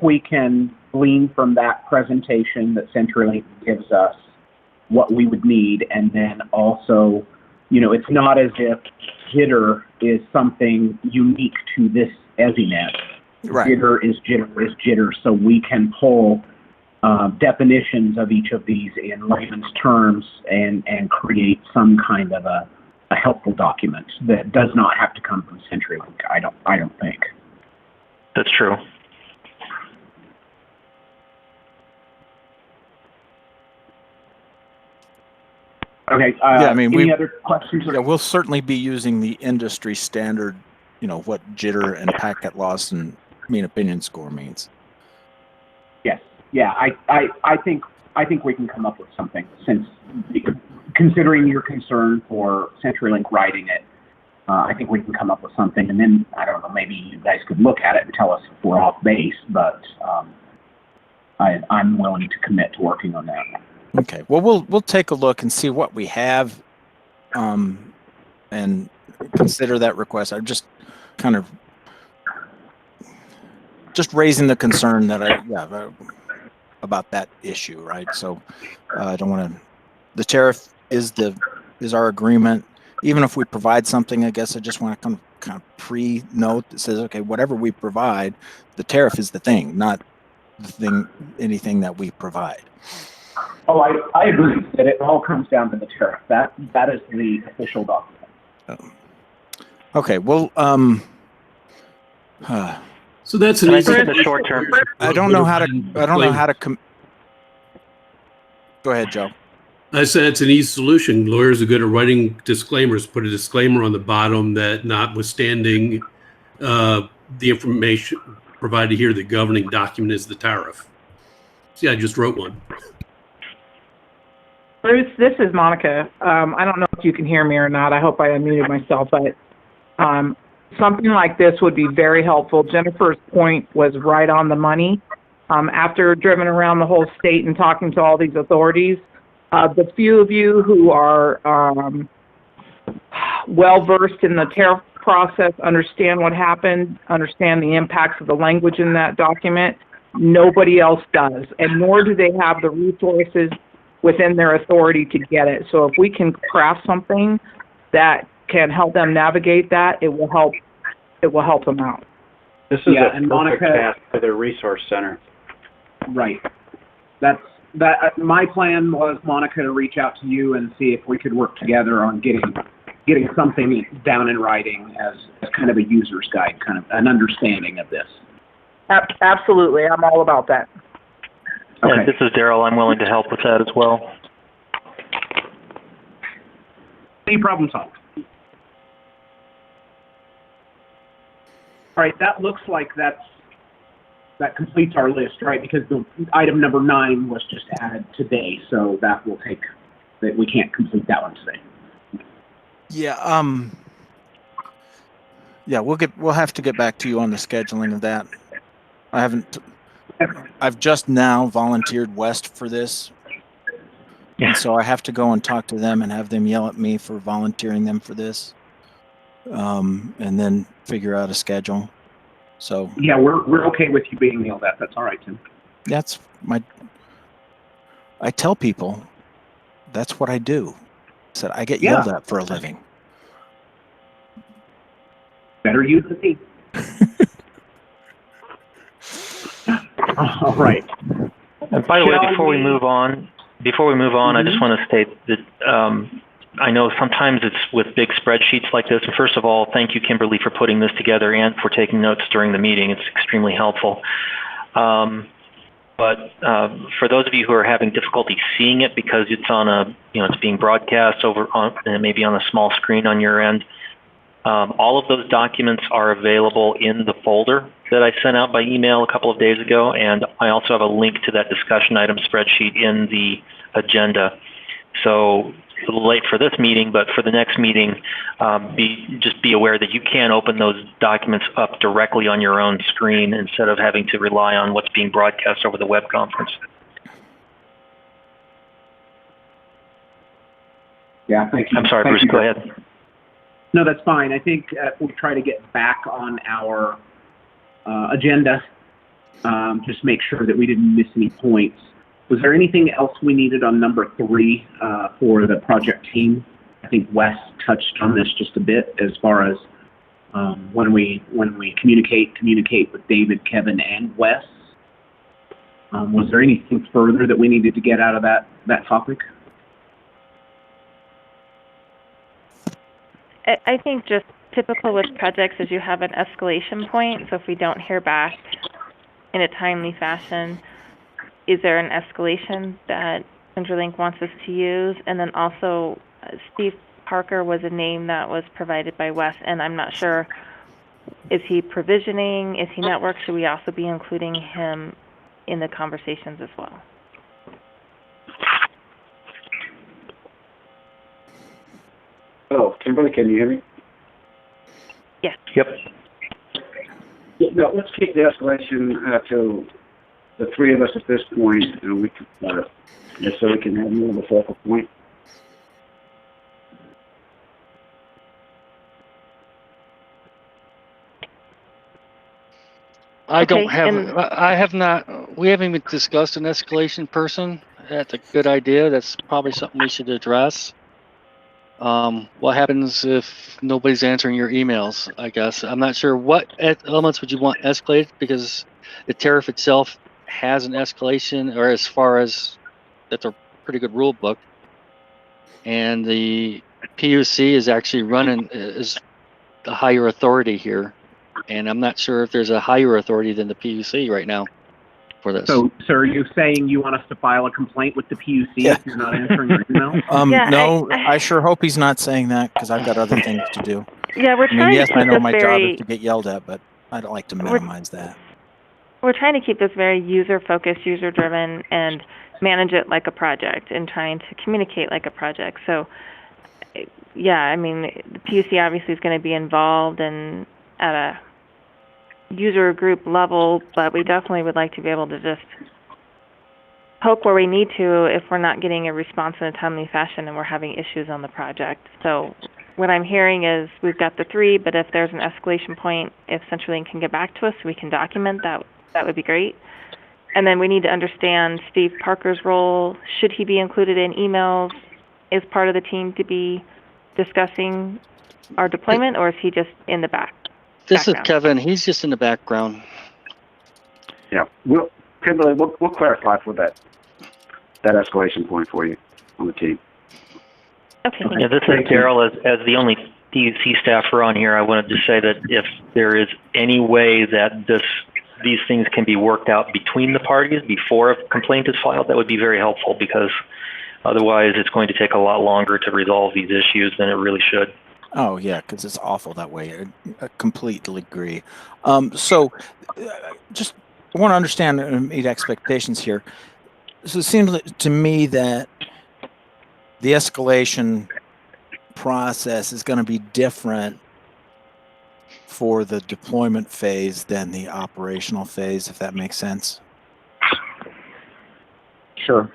we can glean from that presentation that CenturyLink gives us what we would need, and then also, it's not as if jitter is something unique to this ESInet. Right. Jitter is jitter, so we can pull definitions of each of these in layman's terms and create some kind of a helpful document that does not have to come from CenturyLink. I don't think. That's true. Okay. Any other questions? Yeah, we'll certainly be using the industry standard, what jitter and packet loss and mean opinion score means. Yes. Yeah. I think we can come up with something, since considering your concern for CenturyLink writing it. I think we can come up with something, and then, I don't know, maybe you guys could look at it and tell us if we're off base, but I'm willing to commit to working on that. Okay. Well, we'll take a look and see what we have, and consider that request. I'm just kind of raising the concern that about that issue, right? So I don't want to. The tariff is our agreement. Even if we provide something, I guess I just want to kind of pre-note that says, okay, whatever we provide, the tariff is the thing, not anything that we provide. Oh, I agree that it all comes down to the tariff. That is the official document. Okay, well, so that's an easy the short term. I don't know how to. Go ahead, Joe. I said it's an easy solution. Lawyers are good at writing disclaimers. Put a disclaimer on the bottom that, notwithstanding the information provided here, the governing document is the tariff. See, I just wrote one. Bruce, this is Monica. I don't know if you can hear me or not. I hope I unmuted myself, but something like this would be very helpful. Jennifer's point was right on the money. After driven around the whole state and talking to all these authorities, the few of you who are well-versed in the tariff process, understand what happened, understand the impacts of the language in that document, nobody else does, and nor do they have the resources within their authority to get it. So if we can craft something that can help them navigate that, it will help them out. This is a perfect task for the resource center. Right. My plan was, Monica, to reach out to you and see if we could work together on getting something down in writing as kind of a user's guide, kind of an understanding of this. Absolutely. I'm all about that. Okay. And this is Daryl. I'm willing to help with that as well. Any problem solved. All right, that looks like that completes our list, right? Because the item number 9 was just added today, so that will take that we can't complete that one today. Yeah, yeah, we'll have to get back to you on the scheduling of that. I've just now volunteered West for this. Yeah. And so I have to go and talk to them and have them yell at me for volunteering them for this. And then figure out a schedule. So Yeah, we're okay with you being yelled at. That's all right, Tim. I tell people that's what I do. I said I get Yeah. yelled at for a living. Better you than me. All right. And by the way, before we move on, I just want to state that I know sometimes it's with big spreadsheets like this. And first of all, thank you, Kimberly, for putting this together and for taking notes during the meeting. It's extremely helpful. But for those of you who are having difficulty seeing it because it's on it's being broadcast over on maybe on a small screen on your end, all of those documents are available in the folder that I sent out by email a couple of days ago, and I also have a link to that discussion item spreadsheet in the agenda. So it's a little late for this meeting, but for the next meeting, just be aware that you can open those documents up directly on your own screen instead of having to rely on what's being broadcast over the web conference. Yeah, thank you. I'm sorry, Bruce, go ahead. No, that's fine. I think we'll try to get back on our agenda. Just make sure that we didn't miss any points. Was there anything else we needed on number 3 for the project team? I think Wes touched on this just a bit as far as when we communicate with David, Kevin, and Wes. Was there anything further that we needed to get out of that topic? I think just typical with projects is you have an escalation point. So if we don't hear back in a timely fashion, is there an escalation that CenturyLink wants us to use? And then also, Steve Parker was a name that was provided by Wes, and I'm not sure, is he provisioning? Is he network? Should we also be including him in the conversations as well? Oh, Kimberly, can you hear me? Yes. Yep. Yeah, no, let's keep the escalation to the 3 of us at this point, and we can, just so we can have more of a focal point. I have not, we haven't even discussed an escalation person. That's a good idea. That's probably something we should address. What happens if nobody's answering your emails, I guess? I'm not sure what elements would you want escalated, because the tariff itself has an escalation, or as far as that's a pretty good rule book. And the PUC is actually running is the higher authority here. And I'm not sure if there's a higher authority than the PUC right now for this. So, sir, are you saying you want us to file a complaint with the PUC if you're not answering your email? No, I sure hope he's not saying that, because I've got other things to do. Yeah, we're trying yes, to keep I know this my very, job is to get yelled at, but I don't like to minimize that. We're trying to keep this very user-focused, user-driven, and manage it like a project, and trying to communicate like a project. So, yeah, I mean, the PUC obviously is going to be involved and at a user group level, but we definitely would like to be able to just poke where we need to if we're not getting a response in a timely fashion and we're having issues on the project. So what I'm hearing is we've got the 3, but if there's an escalation point, if CenturyLink can get back to us so we can document that, that would be great. And then we need to understand Steve Parker's role. Should he be included in emails? Is part of the team to be discussing our deployment, or is he just in the back? This is Kevin. He's just in the background. Yeah, Kimberly, we'll clarify for that escalation point for you on the team. Okay. Yeah, this is Daryl. As the only PUC staffer on here, I wanted to say that if there is any way that these things can be worked out between the parties before a complaint is filed, that would be very helpful, because otherwise it's going to take a lot longer to resolve these issues than it really should. Oh, yeah, because it's awful that way. I completely agree. So just want to understand and meet expectations here. So it seems to me that the escalation process is going to be different for the deployment phase than the operational phase, if that makes sense. Sure.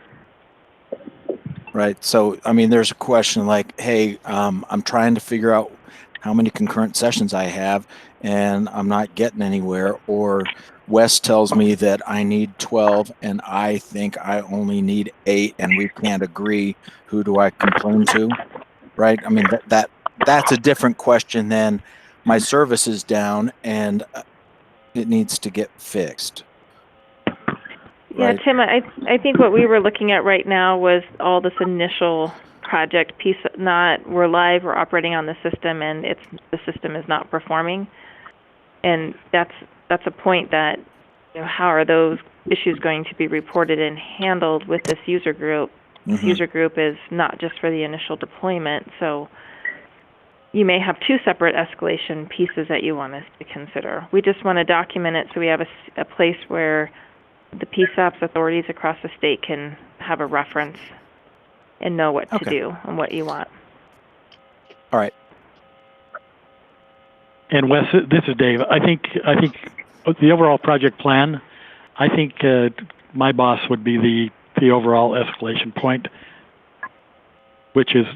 Right. So, I mean, there's a question like, hey, I'm trying to figure out how many concurrent sessions I have, and I'm not getting anywhere. Or Wes tells me that I need 12, and I think I only need 8, and we can't agree. Who do I complain to? Right. I mean, that's a different question than my service is down and it needs to get fixed. Yeah, Right. Tim, I think what we were looking at right now was all this initial project piece, not we're live, we're operating on the system, and the system is not performing. And that's a point that, how are those issues going to be reported and handled with this user group? This user group is not just for the initial deployment, so you may have 2 separate escalation pieces that you want us to consider. We just want to document it so we have a place where the PSAPs authorities across the state can have a reference and know what to do and what you want. All right. And Wes, this is Dave. I think the overall project plan, I think my boss would be the overall escalation point, which is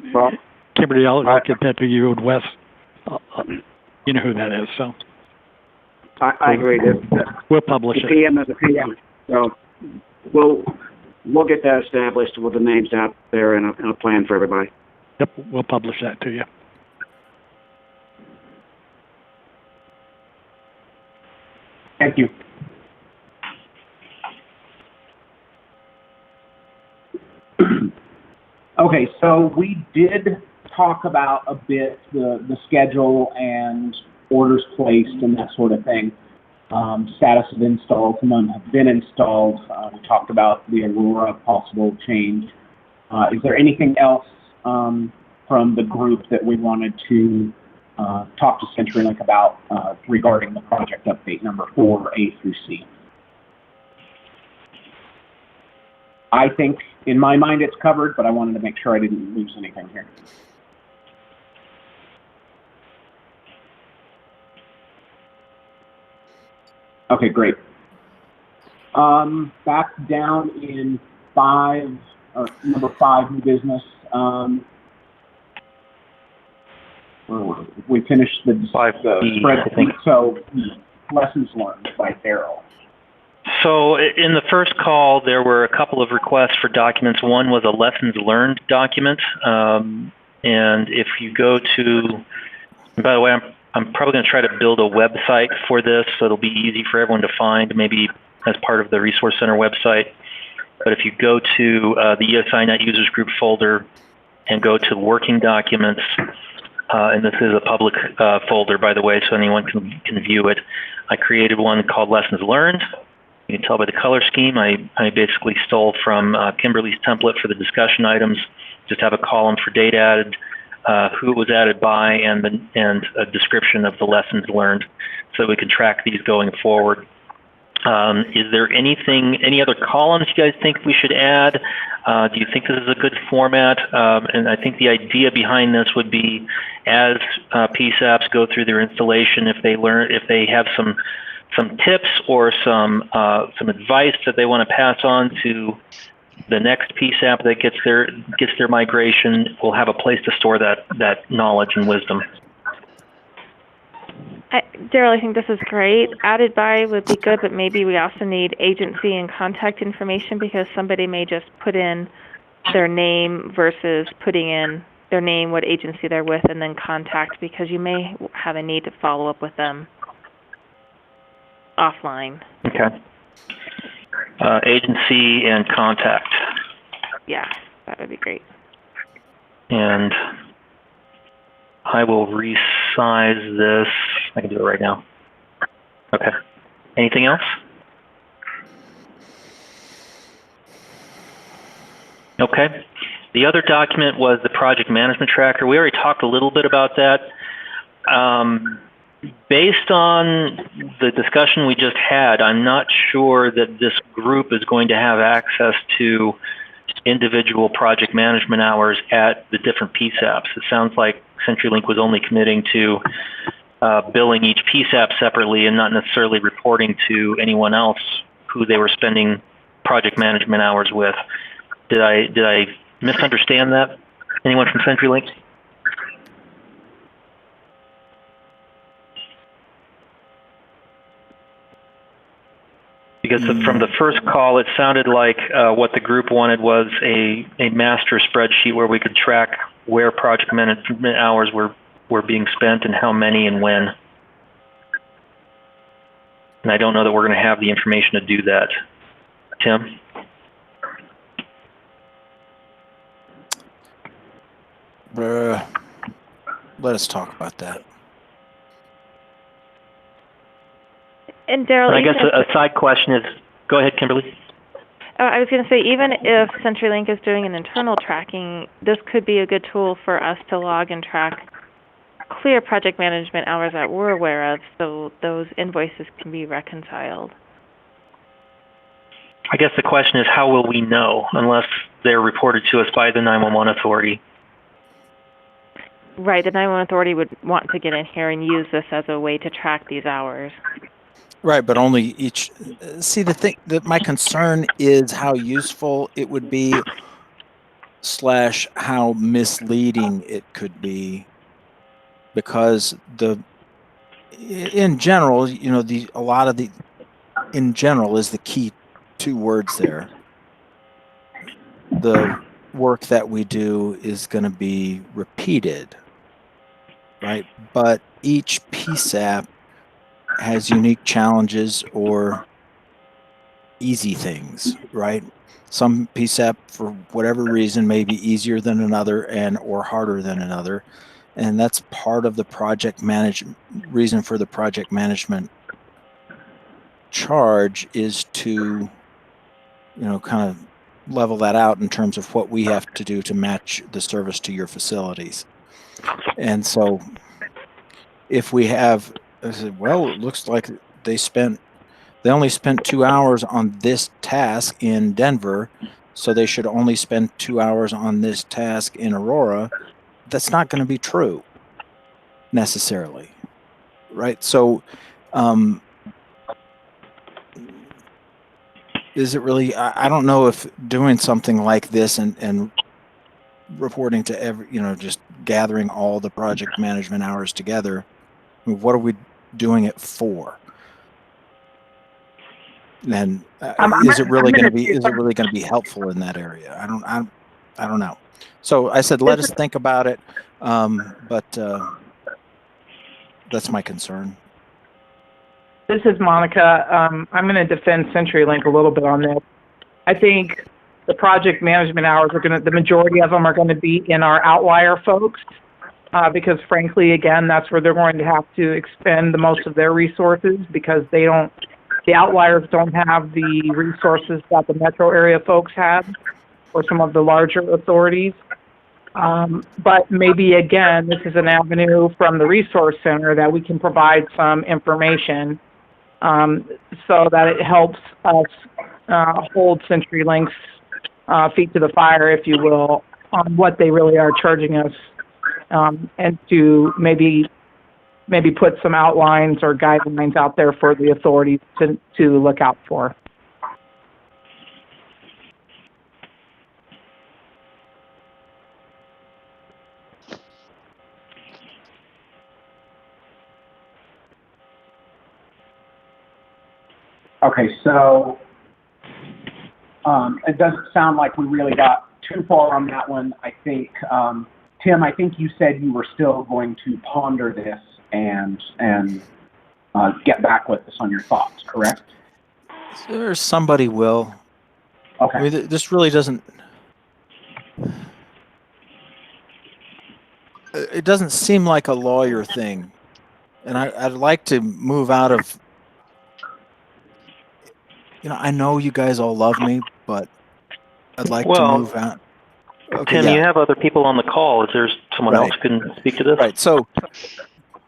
Kimberly. I'll get that to you and Wes. You know who that is, so. I agree. We'll publish it. PM is a PM. So we'll get that established with the names out there and a plan for everybody. Yep, we'll publish that to you. Thank you. Okay, so we did talk about a bit the schedule and orders placed and that sort of thing. Status of installs, none have been installed. We talked about the Aurora possible change. Is there anything else from the group that we wanted to talk to CenturyLink about regarding the project update number 4, A through C? I think, in my mind, it's covered, but I wanted to make sure I didn't lose anything here. Okay, great. Back down in number 5, new business. We finished the spreadsheet, so lessons learned by Daryl. So in the first call, there were a couple of requests for documents. One was a lessons learned document, and if you go to, and by the way, I'm probably going to try to build a website for this, so it'll be easy for everyone to find, maybe as part of the Resource Center website. But if you go to the ESInet Users Group folder and go to Working Documents, and this is a public folder, by the way, so anyone can view it. I created one called Lessons Learned. You can tell by the color scheme, I basically stole from Kimberly's template for the discussion items. Just have a column for date added, who it was added by, and a description of the lessons learned, so we can track these going forward. Is there any other columns you guys think we should add? Do you think this is a good format? And I think the idea behind this would be, as PSAPs go through their installation, if they have some tips or some advice that they want to pass on to the next PSAP that gets their migration, we'll have a place to store that knowledge and wisdom. Daryl, I think this is great. Added by would be good, but maybe we also need agency and contact information, because somebody may just put in their name versus putting in their name, what agency they're with, and then contact, because you may have a need to follow up with them offline. Okay. Agency and contact. Yeah, that would be great. And I will resize this. I can do it right now. Okay. Anything else? Okay. The other document was the project management tracker. We already talked a little bit about that. Based on the discussion we just had, I'm not sure that this group is going to have access to individual project management hours at the different PSAPs. It sounds like CenturyLink was only committing to billing each PSAP separately and not necessarily reporting to anyone else who they were spending project management hours with. Did I misunderstand that? Anyone from CenturyLink? Because from the first call, it sounded like what the group wanted was a master spreadsheet where we could track where project management hours were being spent and how many and when. And I don't know that we're going to have the information to do that. Tim? Let us talk about that. And Daryl, I guess a side question is, go ahead, Kimberly. I was going to say, even if CenturyLink is doing an internal tracking, this could be a good tool for us to log and track clear project management hours that we're aware of, so those invoices can be reconciled. I guess the question is, how will we know unless they're reported to us by the 911 authority? Right, the 911 authority would want to get in here and use this as a way to track these hours. Right, but only each. See, the thing that my concern is how useful it would be, / how misleading it could be, because in general, in general is the key 2 words there. The work that we do is going to be repeated, right? But each PSAP has unique challenges or easy things, right? Some PSAP, for whatever reason, may be easier than another or harder than another. And that's part of the reason for the project management charge is to, kind of level that out in terms of what we have to do to match the service to your facilities. And so if we have, I said, well, it looks like they only spent 2 hours on this task in Denver, so they should only spend 2 hours on this task in Aurora. That's not going to be true necessarily, right? So is it really, I don't know if doing something like this and reporting to every, just gathering all the project management hours together, what are we doing it for? And is it really going to be helpful in that area? I don't know. So I said, let us think about it. But that's my concern. This is Monica. I'm going to defend CenturyLink a little bit on this. I think the project management hours the majority of them are going to be in our outlier folks, because frankly, again, that's where they're going to have to expend the most of their resources, because the outliers don't have the resources that the metro area folks have, or some of the larger authorities. But maybe, again, this is an avenue from the resource center that we can provide some information so that it helps us hold CenturyLink's feet to the fire, if you will, on what they really are charging us, and to maybe put some outlines or guidelines out there for the authorities to look out for. Okay, so it doesn't sound like we really got too far on that one. I think, Tim, I think you said you were still going to ponder this and get back with us on your thoughts, correct? Somebody will. Okay. I mean, this really doesn't. It doesn't seem like a lawyer thing, and I'd like to move out of. I know you guys all love me, but I'd like to move out. Okay, Tim, you have other people on the call. Is there someone else who can speak to this? Right. So,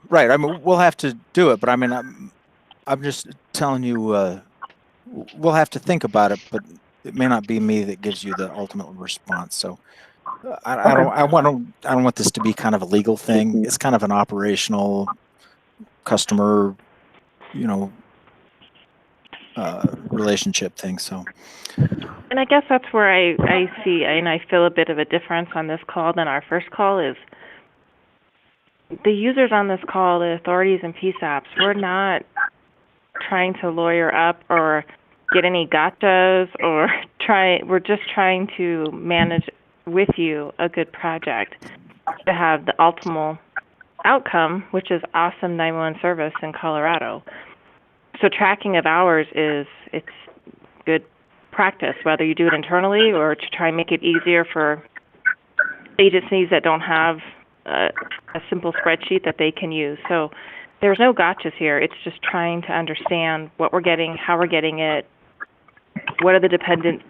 I mean, we'll have to do it, but I mean, I'm just telling you, we'll have to think about it. But it may not be me that gives you the ultimate response. So I don't want this to be kind of a legal thing. It's kind of an operational customer, relationship thing. So. And I guess that's where I see and I feel a bit of a difference on this call than our first call is the users on this call, the authorities and PSAPs, we're not trying to lawyer up or get any gotchas or we're just trying to manage with you a good project to have the optimal outcome, which is awesome 911 service in Colorado. So tracking of hours it's good practice, whether you do it internally or to try and make it easier for agencies that don't have a simple spreadsheet that they can use. So there's no gotchas here. It's just trying to understand what we're getting, how we're getting it, what are the dependencies,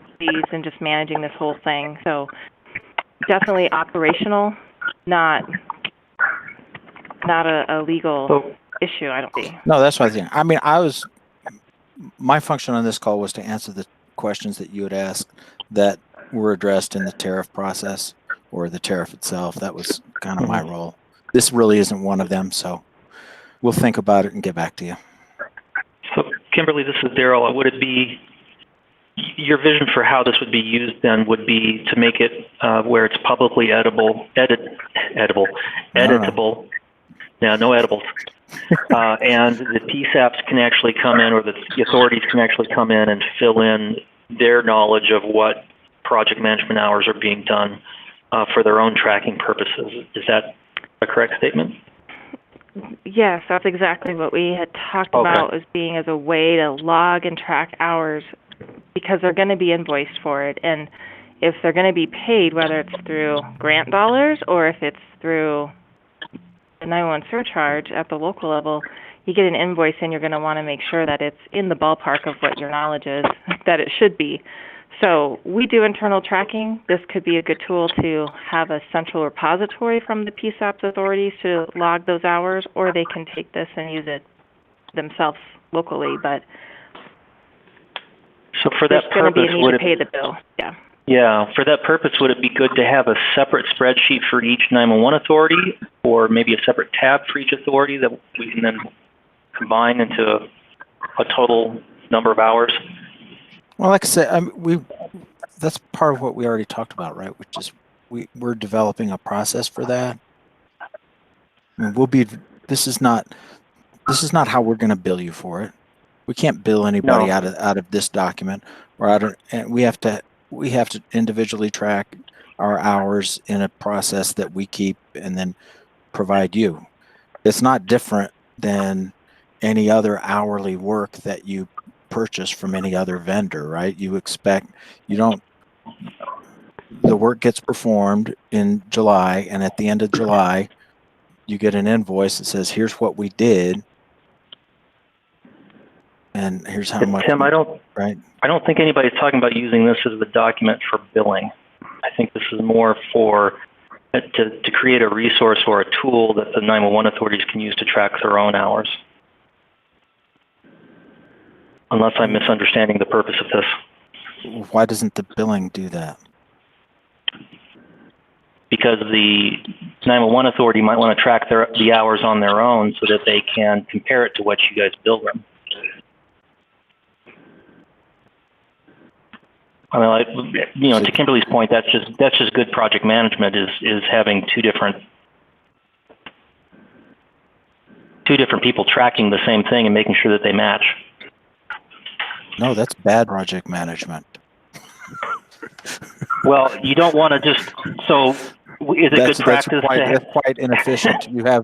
and just managing this whole thing. So definitely operational, not a legal issue, I don't see. No, that's what I think. I mean, my function on this call was to answer the questions that you had asked that were addressed in the tariff process or the tariff itself. That was kind of my role. This really isn't one of them, so we'll think about it and get back to you. So, Kimberly, this is Daryl. Would it be your vision for how this would be used then would be to make it where it's publicly editable. Now, no edibles. And the PSAPs can actually come in, or the authorities can actually come in and fill in their knowledge of what project management hours are being done for their own tracking purposes. Is that a correct statement? Yes, that's exactly what we had talked about as being as a way to log and track hours because they're going to be invoiced for it. And if they're going to be paid, whether it's through grant dollars or if it's through the 911 surcharge at the local level, you get an invoice and you're going to want to make sure that it's in the ballpark of what your knowledge is that it should be. So we do internal tracking. This could be a good tool to have a central repository from the PSAP's authorities to log those hours, or they can take this and use it themselves locally. But so for that purpose, would it pay the bill? Yeah. Yeah, for that purpose, would it be good to have a separate spreadsheet for each 911 authority, or maybe a separate tab for each authority that we can then combine into a total number of hours? Well, like I said, that's part of what we already talked about, right? Which is we're developing a process for that. I mean, this is not how we're going to bill you for it. We can't bill anybody out of this document, and we have to individually track our hours in a process that we keep and then provide you. It's not different than any other hourly work that you purchase from any other vendor, right? The work gets performed in July, and at the end of July, you get an invoice that says, here's what we did, and here's how much. Tim, I don't think anybody's talking about using this as the document for billing. I think this is more for to create a resource or a tool that the 911 authorities can use to track their own hours. Unless I'm misunderstanding the purpose of this. Why doesn't the billing do that? Because the 911 authority might want to track the hours on their own so that they can compare it to what you guys bill them. I mean, to Kimberly's point, that's just good project management is having two different people tracking the same thing and making sure that they match. No, that's bad project management. Well, you don't want to just. So, is it good practice? That's quite inefficient. You have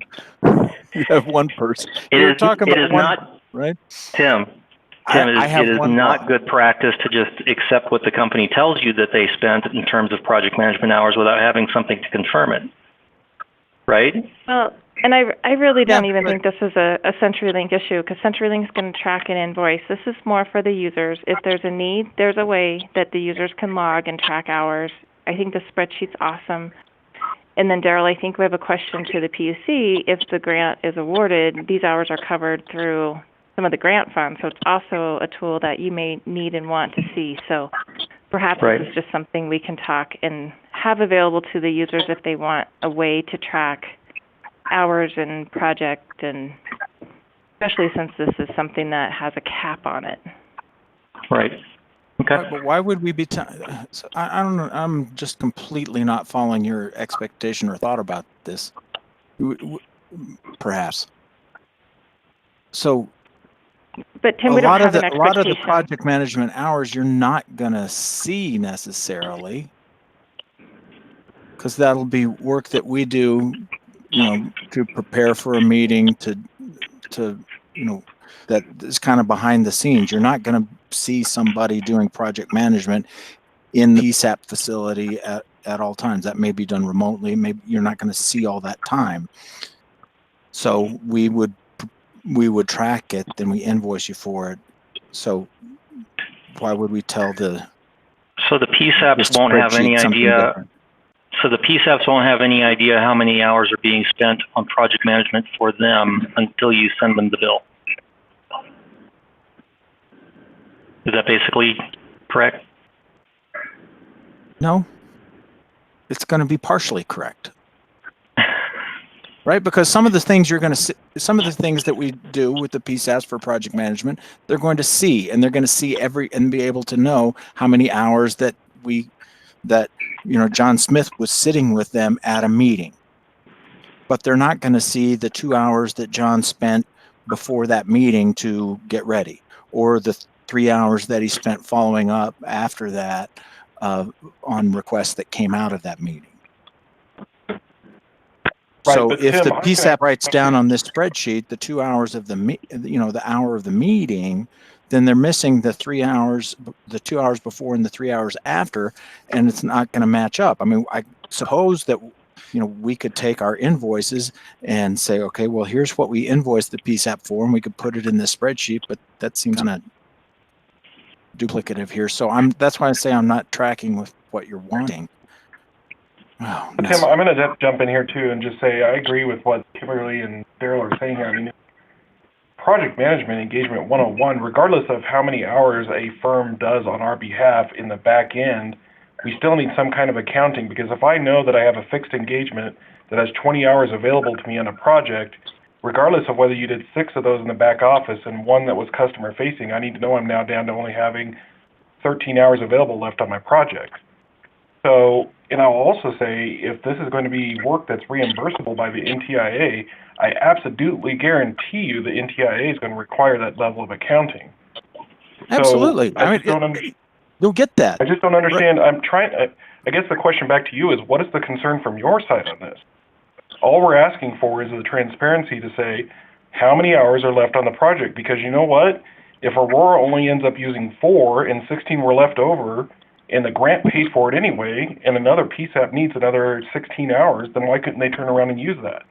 one person. It is not right, Tim. It is not good practice to just accept what the company tells you that they spent in terms of project management hours without having something to confirm it. Right? Well, and I really don't even think this is a CenturyLink issue because CenturyLink is going to track an invoice. This is more for the users. If there's a need, there's a way that the users can log and track hours. I think the spreadsheet's awesome. And then, Daryl, I think we have a question to the PUC. If the grant is awarded, these hours are covered through some of the grant funds. So it's also a tool that you may need and want to see. So perhaps Right. this is just something we can talk and have available to the users if they want a way to track hours and project, and especially since this is something that has a cap on it. Right. Okay. But why would we be? I don't know. I'm just completely not following your expectation or thought about this. Perhaps. So. But Tim, we don't have an expectation. A lot of the project management hours you're not gonna see necessarily, because that'll be work that we do, to prepare for a meeting, to that is kind of behind the scenes. You're not going to see somebody doing project management in the PSAP facility at all times. That may be done remotely. Maybe you're not going to see all that time. So we would track it, then we invoice you for it. So why would we tell the? So the PSAPs won't have any idea. Different? So the PSAPs won't have any idea how many hours are being spent on project management for them until you send them the bill. Is that basically correct? No. It's going to be partially correct. Right? Because some of the things some of the things that we do with the PSAPs for project management, they're going to see, and they're going to see and be able to know how many hours that John Smith was sitting with them at a meeting. But they're not going to see the 2 hours that John spent before that meeting to get ready, or the 3 hours that he spent following up after that on requests that came out of that meeting. Right, so if Tim, the PSAP writes down on this spreadsheet the 2 hours of the hour of the meeting, then they're missing the 3 hours, the 2 hours before and the 3 hours after, and it's not going to match up. I mean, I suppose that we could take our invoices and say, okay, well, here's what we invoiced the PSAP for, and we could put it in this spreadsheet, but that seems kind of duplicative here. So that's why I say I'm not tracking with what you're wanting. Oh, Tim, I'm going to jump in here too and just say I agree with what Kimberly and Daryl are saying here. I mean, project management engagement 101, regardless of how many hours a firm does on our behalf in the back end, we still need some kind of accounting, because if I know that I have a fixed engagement that has 20 hours available to me on a project, regardless of whether you did 6 of those in the back office and 1 that was customer facing, I need to know I'm now down to only having 13 hours available left on my project. So, and I'll also say, if this is going to be work that's reimbursable by the NTIA, I absolutely guarantee you the NTIA is going to require that level of accounting. Absolutely. So you'll get that. I just don't understand. I guess the question back to you is, what is the concern from your side on this? All we're asking for is the transparency to say how many hours are left on the project, because you know what? If Aurora only ends up using 4 and 16 were left over, and the grant paid for it anyway, and another PSAP needs another 16 hours, then why couldn't they turn around and use that?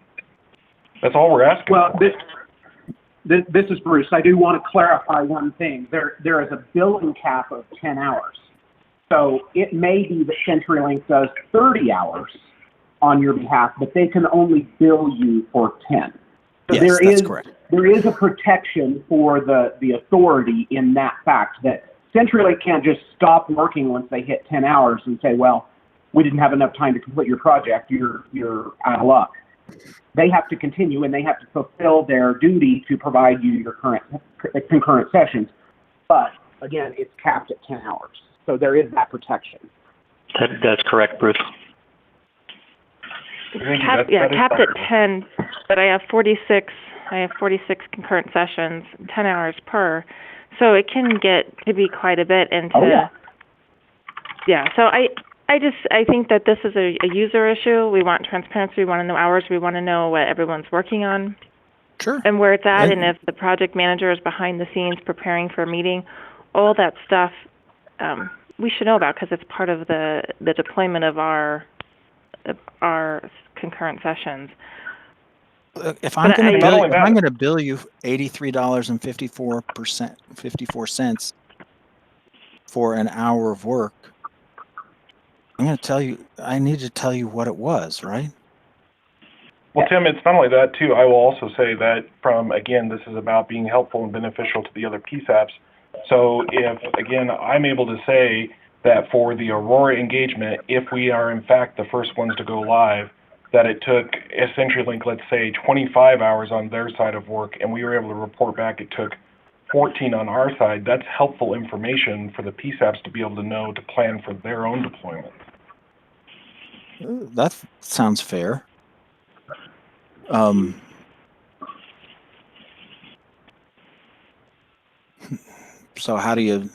That's all we're asking for. This is Bruce. I do want to clarify one thing. There is a billing cap of 10 hours. So it may be that CenturyLink does 30 hours on your behalf, but they can only bill you for 10. So yes, that's correct. There is a protection for the authority in that fact that CenturyLink can't just stop working once they hit 10 hours and say, well, we didn't have enough time to complete your project, you're out of luck. They have to continue, and they have to fulfill their duty to provide you your concurrent sessions. But again, it's capped at 10 hours. So there is that protection. That's correct, Bruce. Capped at 10, but I have 46 concurrent sessions, 10 hours per. So it can get to be quite a bit into. Oh, yeah. Yeah. So I think that this is a user issue. We want transparency. We want to know hours. We want to know what everyone's working on. Sure. And where it's at, and if the project manager is behind the scenes preparing for a meeting, all that stuff we should know about, because it's part of the deployment of our concurrent sessions. If I'm going to bill you $83.54 for an hour of work, I'm going to tell you. I need to tell you what it was, right? Well, Tim, it's not only that too. I will also say that this is about being helpful and beneficial to the other PSAPs. So if again I'm able to say that for the Aurora engagement, if we are in fact the first ones to go live, that it took CenturyLink, let's say, 25 hours on their side of work, and we were able to report back it took 14 on our side. That's helpful information for the PSAPs to be able to know to plan for their own deployment. That sounds fair. So how do you?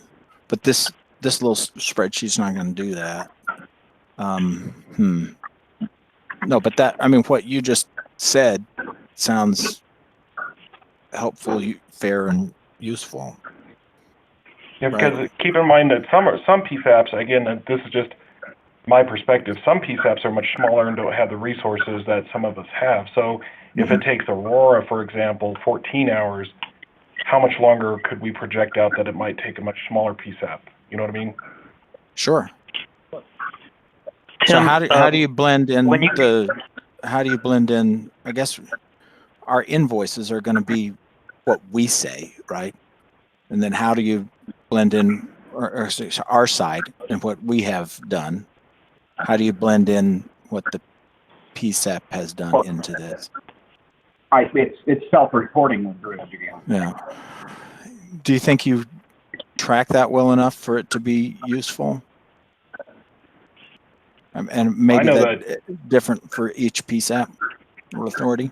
But this little spreadsheet's not going to do that. No, but that, I mean, what you just said sounds helpful, fair, and useful. Yeah, because keep in mind that some PSAPs, again, this is just my perspective, some PSAPs are much smaller and don't have the resources that some of us have. So if it takes Aurora, for example, 14 hours, how much longer could we project out that it might take a much smaller PSAP? You know what I mean? Sure. Tim, so how do you blend in how do you blend in, I guess our invoices are going to be what we say, right? And then how do you blend in our side and what we have done? How do you blend in what the PSAP has done into this? It's self-reporting with Bruce again. Yeah. Do you think you track that well enough for it to be useful? And maybe that different for each PSAP or authority?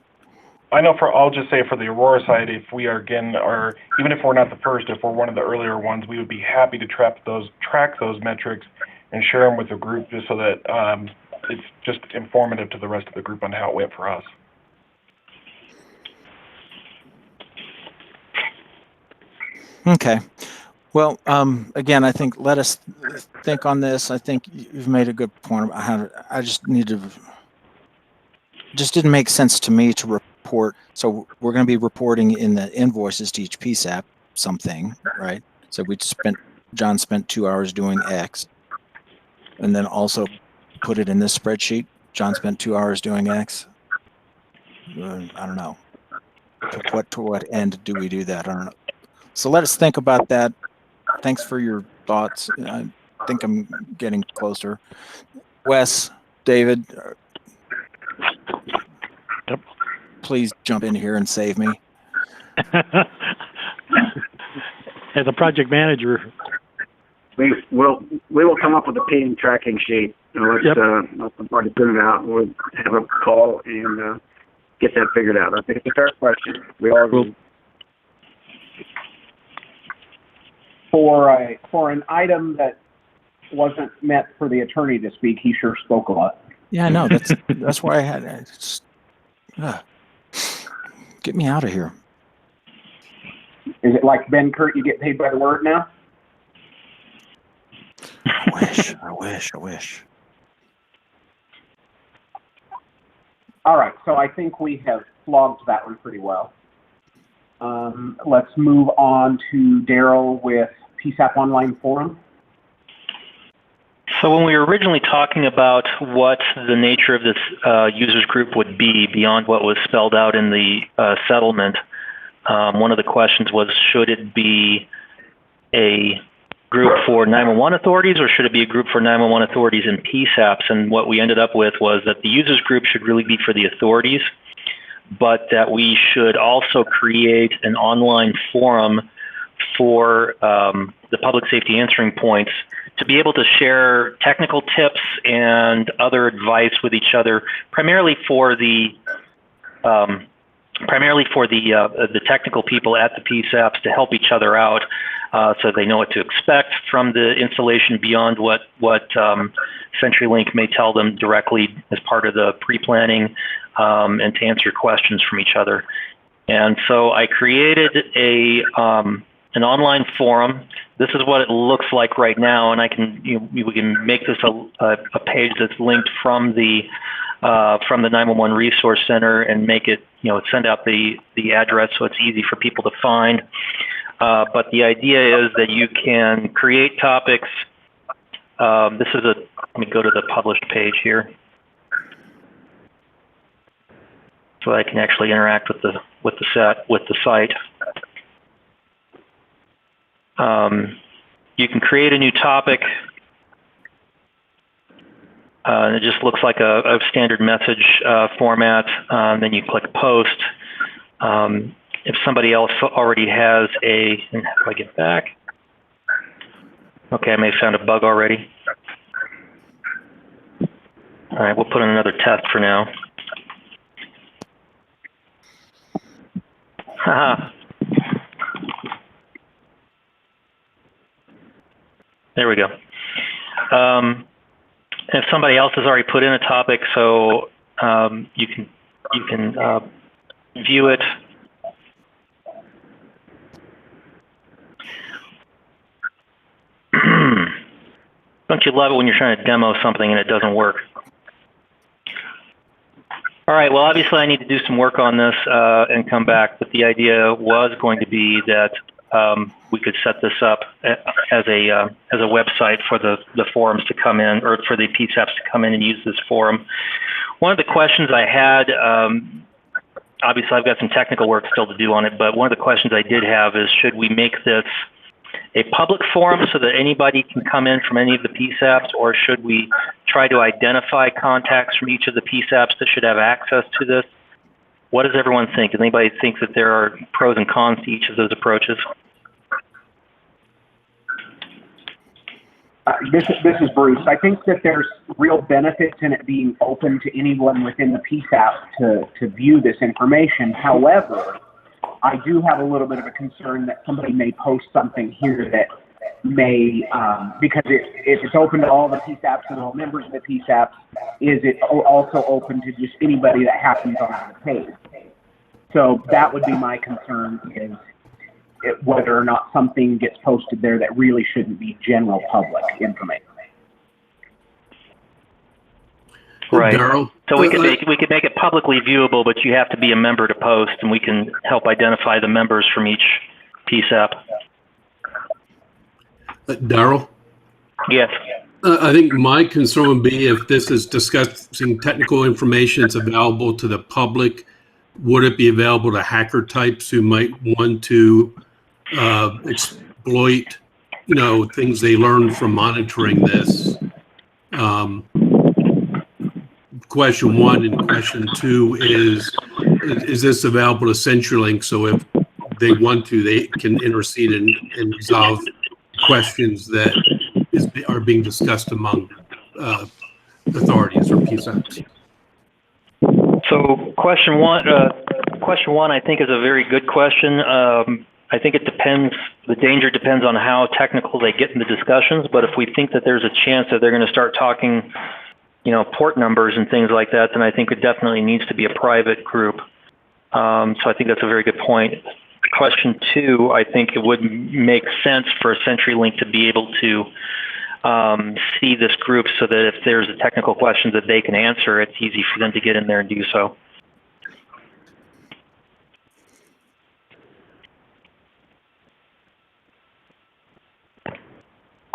I know I'll just say for the Aurora side, if we are even if we're not the first, if we're one of the earlier ones, we would be happy to track those metrics and share them with the group just so that it's just informative to the rest of the group on how it went for us. Okay. Well, again, I think let us think on this. I think you've made a good point about how I just didn't make sense to me to report. So we're going to be reporting in the invoices to each PSAP something, right? So John spent 2 hours doing X, and then also put it in this spreadsheet. John spent 2 hours doing X. I don't know. To what end do we do that? I don't know. So let us think about that. Thanks for your thoughts. I think I'm getting closer. Wes, David, please jump in here and save me. As a project manager, we will come up with a PM tracking sheet. Let's already print it out. We'll have a call and get that figured out. I think it's a fair question. We all agree. For an item that wasn't meant for the attorney to speak, he sure spoke a lot. Yeah, I know. That's why I had it. Get me out of here. Is it like Ben Kurt, you get paid by the word now? I wish. All right, so I think we have flogged that one pretty well. Let's move on to Daryl with PSAP Online Forum. So when we were originally talking about what the nature of this users group would be beyond what was spelled out in the settlement, one of the questions was, should it be a group for 911 authorities or should it be a group for 911 authorities and PSAPs? And what we ended up with was that the users group should really be for the authorities, but that we should also create an online forum for the public safety answering points to be able to share technical tips and other advice with each other, primarily for the technical people at the PSAPs to help each other out, so they know what to expect from the installation beyond what CenturyLink may tell them directly as part of the pre-planning, and to answer questions from each other. And so I created an online forum. This is what it looks like right now, and we can make this a page that's linked from the 911 Resource Center and make it, send out the address so it's easy for people to find. But the idea is that you can create topics. Let me go to the published page here, so I can actually interact with the site. You can create a new topic And it just looks like a standard message format. Then you click post. If somebody else already has and how do I get back? Okay, I may have found a bug already. All right, we'll put in another test for now. Haha. There we go. If somebody else has already put in a topic, so you can view it. Don't you love it when you're trying to demo something and it doesn't work? All right, well, obviously I need to do some work on this and come back, but the idea was going to be that we could set this up as a website for the forums to come in, or for the PSAPs to come in and use this forum. One of the questions I had, obviously I've got some technical work still to do on it, but one of the questions I did have is, should we make this a public forum so that anybody can come in from any of the PSAPs, or should we try to identify contacts from each of the PSAPs that should have access to this? What does everyone think? Does anybody think that there are pros and cons to each of those approaches? This is Bruce. I think that there's real benefits in it being open to anyone within the PSAP to view this information. However, I do have a little bit of a concern that somebody may post something here that may, because if it's open to all the PSAPs and all members of the PSAPs, is it also open to just anybody that happens on the page? So that would be my concern, is whether or not something gets posted there that really shouldn't be general public information. Right. Darryl? So we could make it publicly viewable, but you have to be a member to post, and we can help identify the members from each PSAP. Darryl? Yes. I think my concern would be, if this is discussing technical information that's available to the public, would it be available to hacker types who might want to exploit, things they learn from monitoring this? Question one, and question two is this available to CenturyLink, so if they want to, they can intercede and resolve questions that are being discussed among authorities or PSAPs? So question one, I think, is a very good question. I think it depends. The danger depends on how technical they get in the discussions. But if we think that there's a chance that they're going to start talking, port numbers and things like that, then I think it definitely needs to be a private group. So I think that's a very good point. Question two, I think it would make sense for CenturyLink to be able to see this group, so that if there's a technical question that they can answer, it's easy for them to get in there and do so.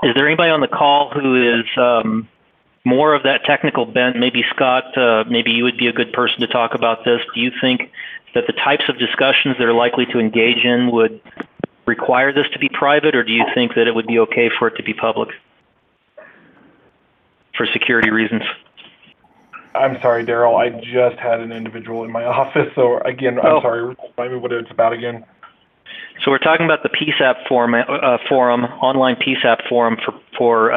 Is there anybody on the call who is more of that technical bent? Maybe Scott, maybe you would be a good person to talk about this. Do you think that the types of discussions they're likely to engage in would require this to be private, or do you think that it would be okay for it to be public for security reasons? I'm sorry, Darryl. I just had an individual in my office, so again, I'm sorry. Remind me what it's about again. So we're talking about the PSAP forum, online PSAP forum for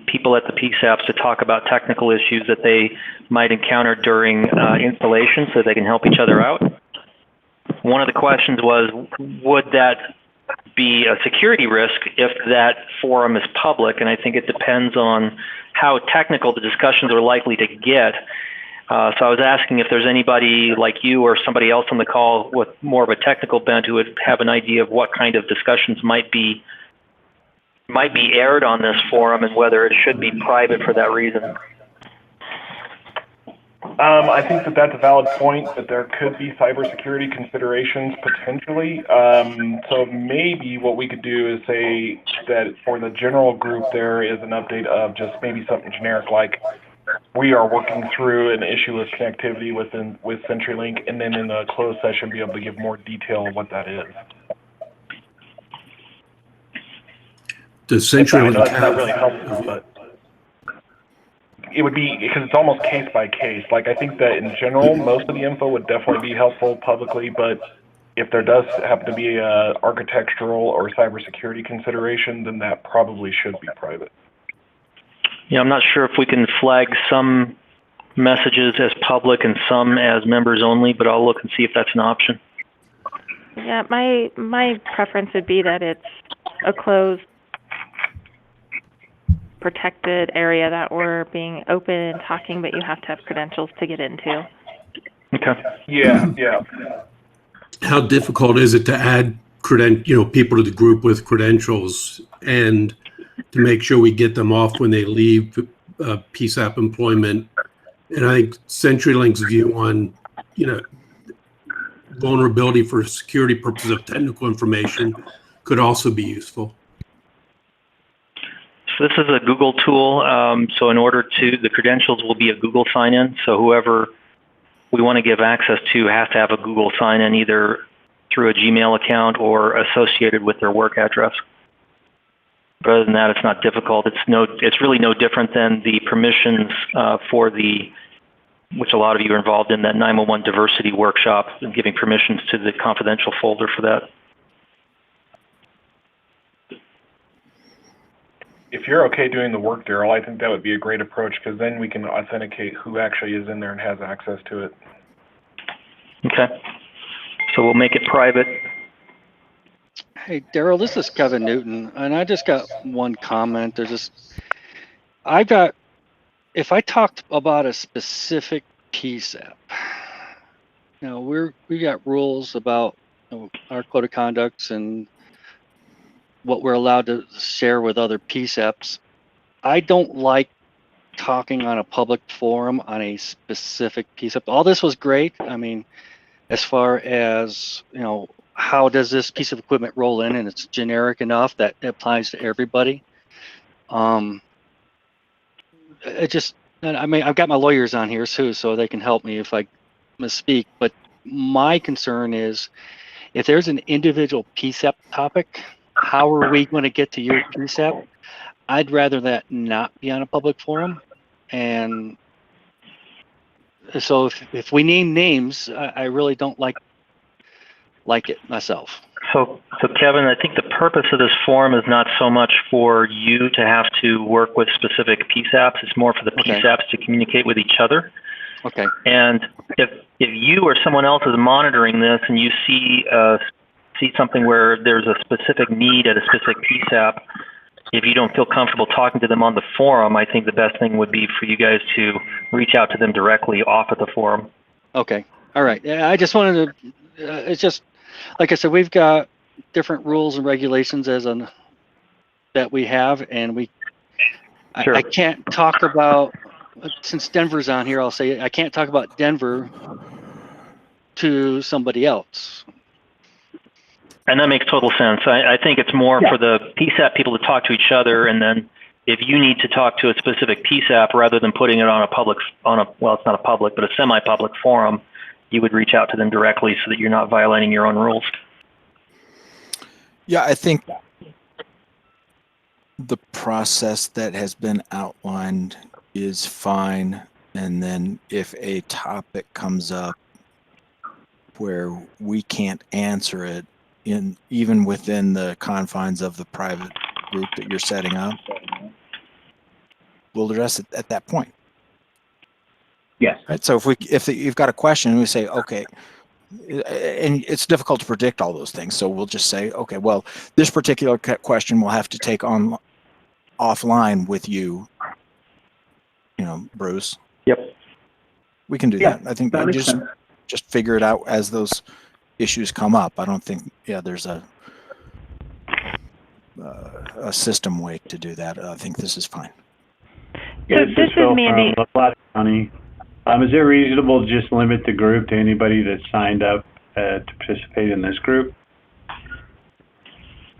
people at the PSAPs to talk about technical issues that they might encounter during installation, so they can help each other out. One of the questions was, would that be a security risk if that forum is public? And I think it depends on how technical the discussions are likely to get. So I was asking if there's anybody like you or somebody else on the call with more of a technical bent who would have an idea of what kind of discussions might be aired on this forum, and whether it should be private for that reason. I think that that's a valid point, that there could be cybersecurity considerations potentially. So maybe what we could do is say that for the general group, there is an update of just maybe something generic, like we are working through an issue with connectivity with CenturyLink, and then in a closed session be able to give more detail on what that is. Does CenturyLink that's not really helpful, but it would be, because it's almost case by case. Like, I think that in general, most of the info would definitely be helpful publicly, but if there does happen to be a architectural or cybersecurity consideration, then that probably should be private. Yeah, I'm not sure if we can flag some messages as public and some as members only, but I'll look and see if that's an option. Yeah, my preference would be that it's a closed, protected area that we're being open and talking, but you have to have credentials to get into. Okay. Yeah. How difficult is it to add people to the group with credentials and to make sure we get them off when they leave PSAP employment? And I think CenturyLink's view on, vulnerability for security purposes of technical information could also be useful. So this is a Google tool. So in order the credentials will be a Google sign-in. So whoever we want to give access to has to have a Google sign-in either through a Gmail account or associated with their work address. But other than that, it's not difficult. It's really no different than the permissions which a lot of you are involved in, that 911 diversity workshop, and giving permissions to the confidential folder for that. If you're okay doing the work, Daryl, I think that would be a great approach, because then we can authenticate who actually is in there and has access to it. Okay. So we'll make it private. Hey, Daryl, this is Kevin Newton, and I just got one comment. If I talked about a specific PSAP, we got rules about our code of conducts and what we're allowed to share with other PSAPs. I don't like talking on a public forum on a specific PSAP. All this was great. I mean, as far as, how does this piece of equipment roll in, and it's generic enough that it applies to everybody. I've got my lawyers on here too, so they can help me if I misspeak, but my concern is if there's an individual PSAP topic, how are we going to get to your PSAP? I'd rather that not be on a public forum. And so if we name names, I really don't like it myself. So Kevin, I think the purpose of this forum is not so much for you to have to work with specific PSAPs. It's more for the PSAPs to communicate with each other. Okay. And if you or someone else is monitoring this and you see something where there's a specific need at a specific PSAP, if you don't feel comfortable talking to them on the forum, I think the best thing would be for you guys to reach out to them directly off at the forum. Okay. All right. Yeah, I just wanted to. It's just like I said, we've got different rules and regulations that we have, and I can't talk about, since Denver's on here, I'll say I can't talk about Denver to somebody else. And that makes total sense. I think it's more for the PSAP people to talk to each other, and then if you need to talk to a specific PSAP, rather than putting it on it's not a public, but a semi-public forum, you would reach out to them directly so that you're not violating your own rules. Yeah, I think the process that has been outlined is fine. And then if a topic comes up where we can't answer it, even within the confines of the private group that you're setting up, we'll address it at that point. Yes. Right. So if you've got a question, we say, okay, and it's difficult to predict all those things. So we'll just say, okay, well, this particular question we'll have to take on offline with you, Bruce. Yep. We can do that. I think we just figure it out as those issues come up. I don't think, there's a system way to do that. I think this is fine. Yeah, this is Mandy. From La Plata County. Is it reasonable to just limit the group to anybody that signed up to participate in this group?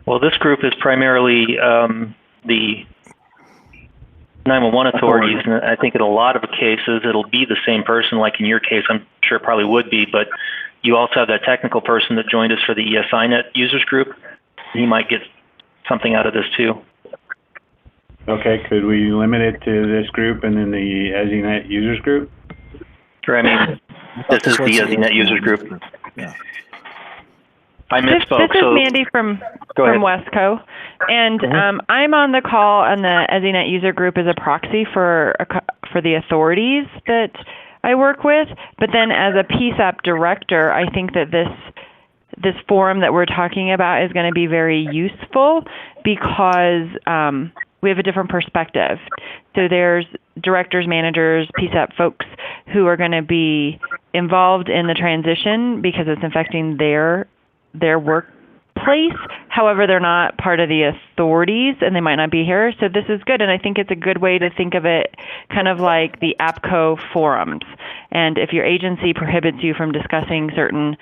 Well, this group is primarily the 911 authorities, and I think in a lot of cases it'll be the same person. Like in your case, I'm sure it probably would be, but you also have that technical person that joined us for the ESInet users group. He might get something out of this too. Okay, could we limit it to this group and then the ESInet users group? Or, I mean, this is the ESInet users group. Yeah. I This misspoke. is So Mandy from go ahead. Westco, and I'm on the call, and the ESInet user group is a proxy for the authorities that I work with. But then, as a PSAP director, I think that this forum that we're talking about is going to be very useful because we have a different perspective. So there's directors, managers, PSAP folks who are going to be involved in the transition because it's affecting their workplace. However, they're not part of the authorities and they might not be here. So this is good. And I think it's a good way to think of it kind of like the APCO forums. And if your agency prohibits you from discussing certain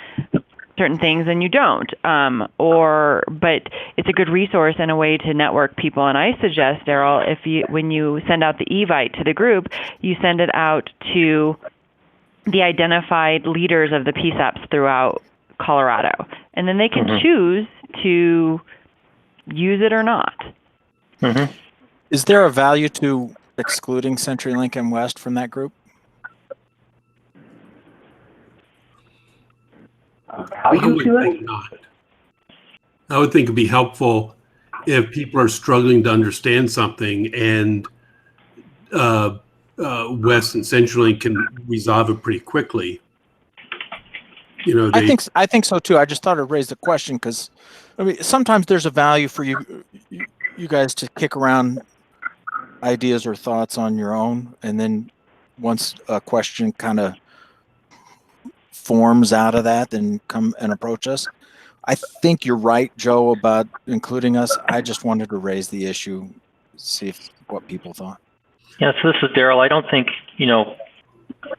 things, then you don't. But it's a good resource and a way to network people. And I suggest, Daryl, when you send out the evite to the group, you send it out to the identified leaders of the PSAPs throughout Colorado. And then they can choose to use it or not. Is there a value to excluding CenturyLink and West from that group? I would think not. I would think it'd be helpful if people are struggling to understand something and West and CenturyLink can resolve it pretty quickly. You know, I think so too. I just thought it raised the question because, I mean, sometimes there's a value for you guys to kick around ideas or thoughts on your own, and then once a question kind of forms out of that, then come and approach us. I think you're right, Joe, about including us. I just wanted to raise the issue, see what people thought. Yeah, so this is Daryl. I don't think,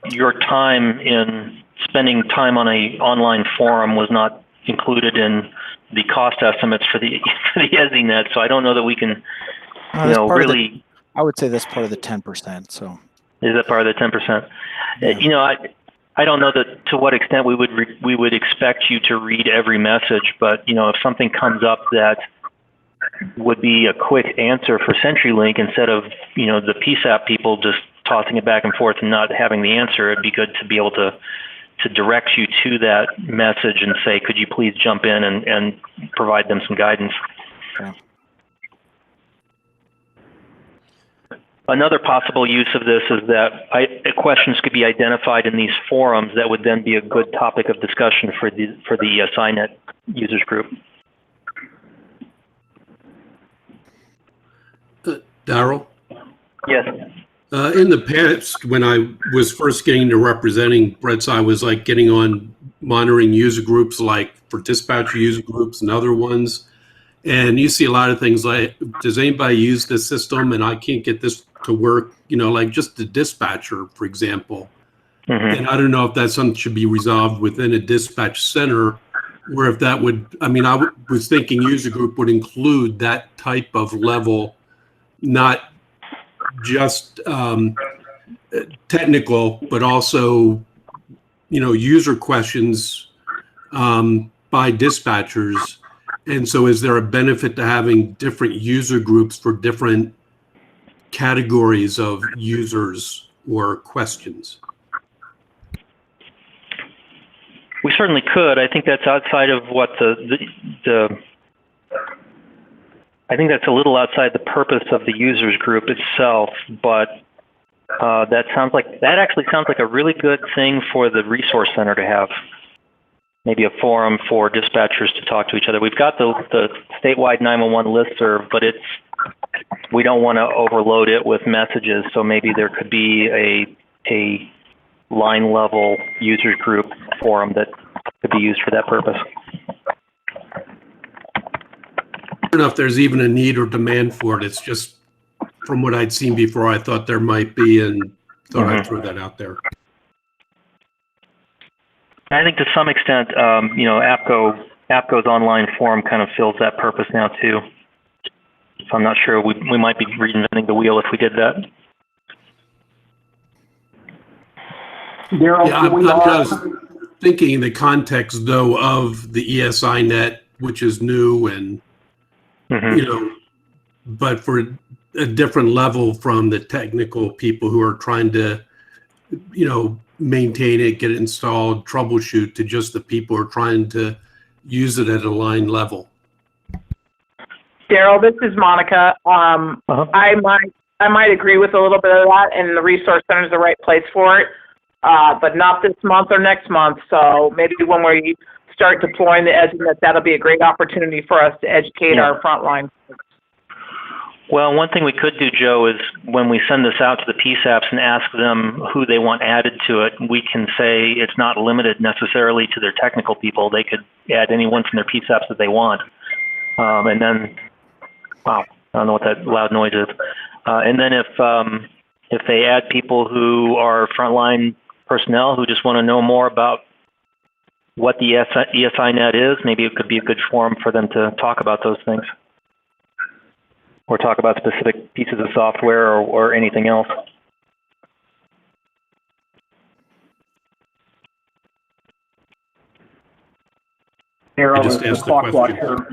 your time in spending time on a online forum was not included in the cost estimates for the ESInet. So I don't know that we can, really. I would say that's part of the 10%. So is that part of the 10%? Yeah. I don't know that to what extent we would expect you to read every message, but if something comes up that would be a quick answer for CenturyLink instead of the PSAP people just tossing it back and forth and not having the answer, it'd be good to be able to direct you to that message and say, could you please jump in and provide them some guidance. Okay. Another possible use of this is that questions could be identified in these forums that would then be a good topic of discussion for the ESInet users group. Daryl? Yes. In the past, when I was first getting into representing Brett's, I was like getting on monitoring user groups like for dispatcher user groups and other ones. And you see a lot of things like, does anybody use this system and I can't get this to work? Like just the dispatcher, for example. And I don't know if that's something that should be resolved within a dispatch center, or if that would, I was thinking user group would include that type of level, not just technical, but also, user questions by dispatchers. And so is there a benefit to having different user groups for different categories of users or questions? We certainly could. I think that's outside of what I think that's a little outside the purpose of the users group itself, but that actually sounds like a really good thing for the resource center to have. Maybe a forum for dispatchers to talk to each other. We've got the statewide 911 listserv, but we don't want to overload it with messages. So maybe there could be a line level users group forum that could be used for that purpose. I don't know if there's even a need or demand for it. It's just from what I'd seen before, I thought there might be, and thought I'd throw that out there. I think to some extent, APCO's online forum kind of fills that purpose now too. So I'm not sure we might be reinventing the wheel if we did that. Daryl, yeah, I was thinking in the context though of the ESInet, which is new and but for a different level from the technical people who are trying to, maintain it, get it installed, troubleshoot, to just the people who are trying to use it at a line level. Daryl, this is Monica. I might agree with a little bit of that, and the resource center is the right place for it, but not this month or next month. So maybe when we start deploying the ESInet, that'll be a great opportunity for us to educate our frontline. Well, one thing we could do, Joe, is when we send this out to the PSAPs and ask them who they want added to it, we can say it's not limited necessarily to their technical people. They could add anyone from their PSAPs that they want. And then, wow, I don't know what that loud noise is. And then if they add people who are frontline personnel who just want to know more about what the ESInet is, maybe it could be a good forum for them to talk about those things, or talk about specific pieces of software or anything else. Daryl, as the clock watcher,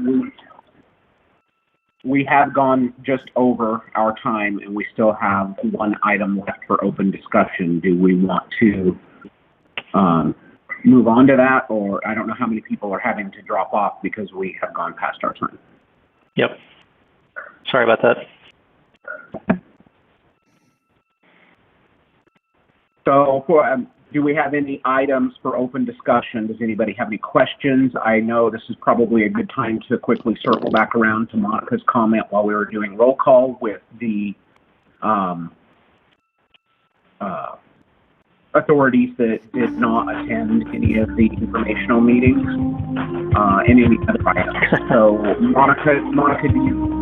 we have gone just over our time, and we still have one item left for open discussion. Do we want to move on to that, or I don't know how many people are having to drop off because we have gone past our time? Yep. Sorry about that. So, do we have any items for open discussion? Does anybody have any questions? I know this is probably a good time to quickly circle back around to Monica's comment while we were doing roll call with the authorities that did not attend any of the informational meetings and any other items. So, Monica, do you?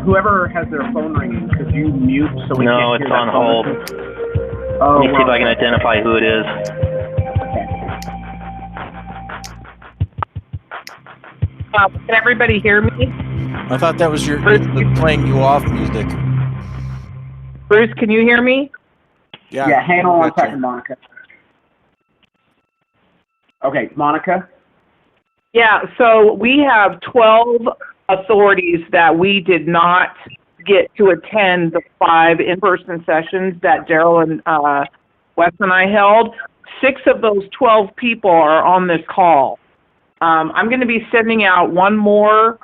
Whoever has their phone ringing, could you mute so we No, can't it's hear on that hold. Oh, Let me see if I can identify who it is. Can everybody hear me? I thought that was your playing you off music. Bruce, can you hear me? Yeah, hang on one second, Monica. Okay, Monica? Yeah, so we have 12 authorities that we did not get to attend the 5 in-person sessions that Daryl and Wes and I held. 6 of those 12 people are on this call. I'm going to be sending out one more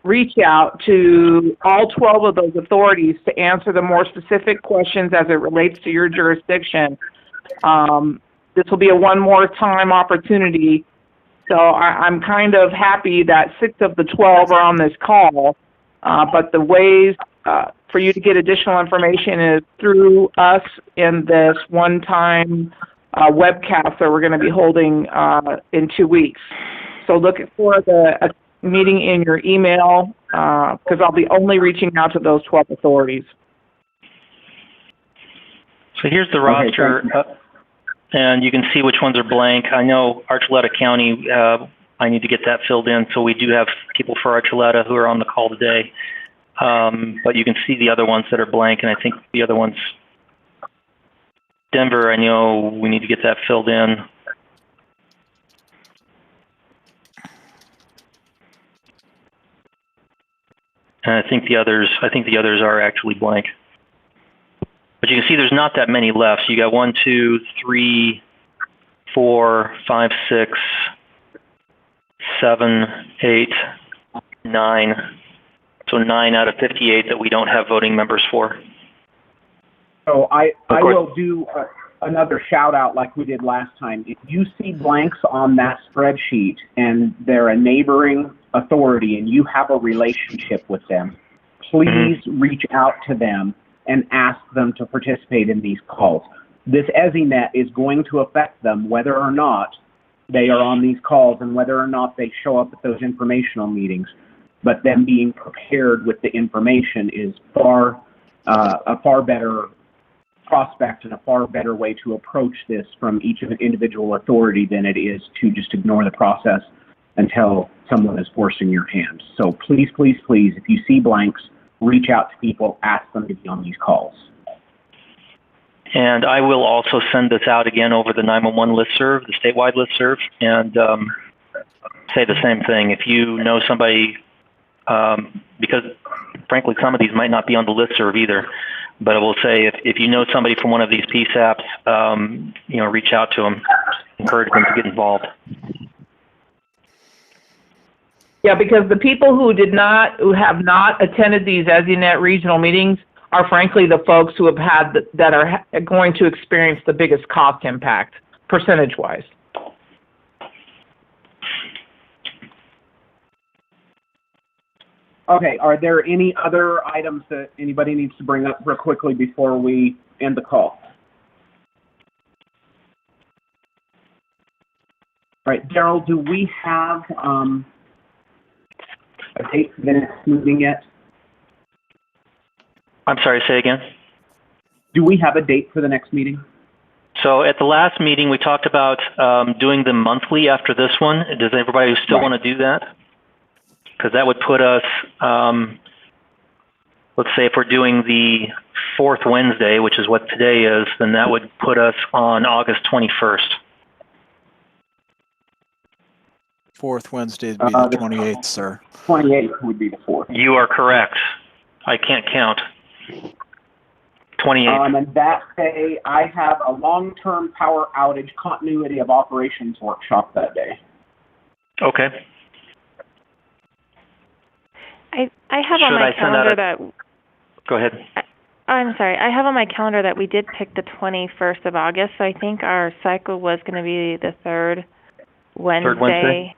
reach out to all 12 of those authorities to answer the more specific questions as it relates to your jurisdiction. This will be a one more time opportunity. So I'm kind of happy that 6 of the 12 are on this call, but the ways for you to get additional information is through us in this one-time webcast that we're going to be holding in 2 weeks. So look for the meeting in your email because I'll be only reaching out to those 12 authorities. So here's the roster. And you can see which ones are blank. I know Archuleta County, I need to get that filled in, so we do have people for Archuleta who are on the call today. But you can see the other ones that are blank, and I think the other ones, Denver, I know we need to get that filled in. And I think the others are actually blank. But you can see there's not that many left. So you got 1, 2, 3, 4, 5, 6, 7, 8, 9. So 9 out of 58 that we don't have voting members for. So I will do another shout out like we did last time. If you see blanks on that spreadsheet and they're a neighboring authority and you have a relationship with them, please reach out to them and ask them to participate in these calls. This ESInet is going to affect them whether or not they are on these calls and whether or not they show up at those informational meetings. But them being prepared with the information is a far better prospect and a far better way to approach this from each of an individual authority than it is to just ignore the process until someone is forcing your hand. So please, please, please, if you see blanks, reach out to people, ask them to be on these calls. And I will also send this out again over the 911 listserv, the statewide listserv, and say the same thing. If you know somebody, because frankly, some of these might not be on the listserv either. But I will say, if you know somebody from one of these PSAPs, reach out to them, encourage them to get involved. Yeah, because the people who have not attended these ESInet regional meetings are frankly the folks who that are going to experience the biggest cost impact, percentage-wise. Okay, are there any other items that anybody needs to bring up real quickly before we end the call? All right, Daryl, do we have a date for the next meeting yet? I'm sorry, say again? Do we have a date for the next meeting? So at the last meeting, we talked about doing them monthly after this one. Does everybody still want to do that? Because that would put us, let's say if we're doing the fourth Wednesday, which is what today is, then that would put us on August 21st. Fourth Wednesday would be the 28th, sir. 28th would be the fourth. You are correct. I can't count. 28th. And that day, I have a long-term power outage continuity of operations workshop that day. Okay. I have on my calendar that... Go ahead. I'm sorry. I have on my calendar that we did pick the 21st of August, so I think our cycle was going to be the third Wednesday.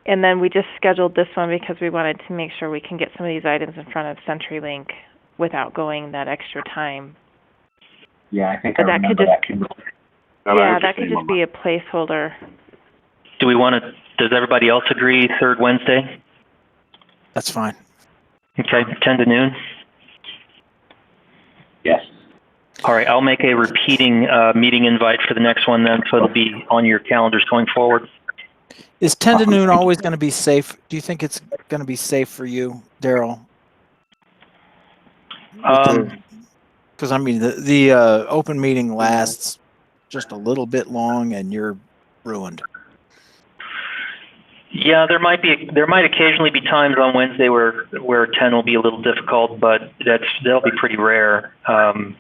And then we just scheduled this one because we wanted to make sure we can get some of these items in front of CenturyLink without going that extra time. Yeah, I think But I remember that. that could just be a placeholder. Do we want to, does everybody else agree third Wednesday? That's fine. Okay, 10 to noon? Yes. All right, I'll make a repeating meeting invite for the next one then, so it'll be on your calendars going forward. Is 10 to noon always going to be safe? Do you think it's going to be safe for you, Daryl? Because I mean, the open meeting lasts just a little bit long, and you're ruined. Yeah, there might occasionally be times on Wednesday where 10 will be a little difficult, but that'll be pretty rare. I'm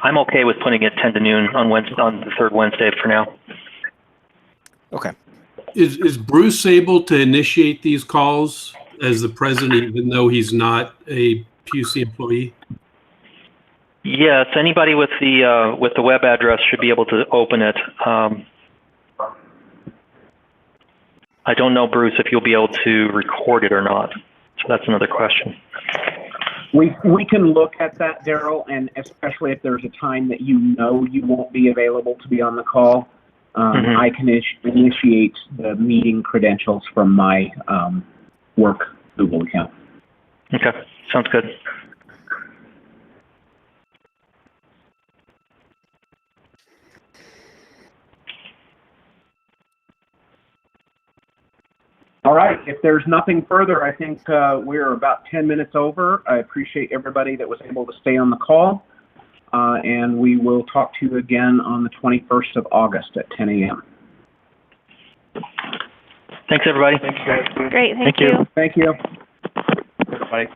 okay with putting it 10 to noon on the third Wednesday for now. Okay. Is Bruce able to initiate these calls as the president, even though he's not a PUC employee? Yes, anybody with the web address should be able to open it. I don't know, Bruce, if you'll be able to record it or not. So that's another question. We can look at that, Daryl, and especially if there's a time that you know you won't be available to be on the call, I can initiate the meeting credentials from my work Google account. Okay, sounds good. All right, if there's nothing further, I think we're about 10 minutes over. I appreciate everybody that was able to stay on the call, and we will talk to you again on the 21st of August at 10 a.m. Thanks, everybody. Thanks, guys. Great, thank you. Thank you. Bye.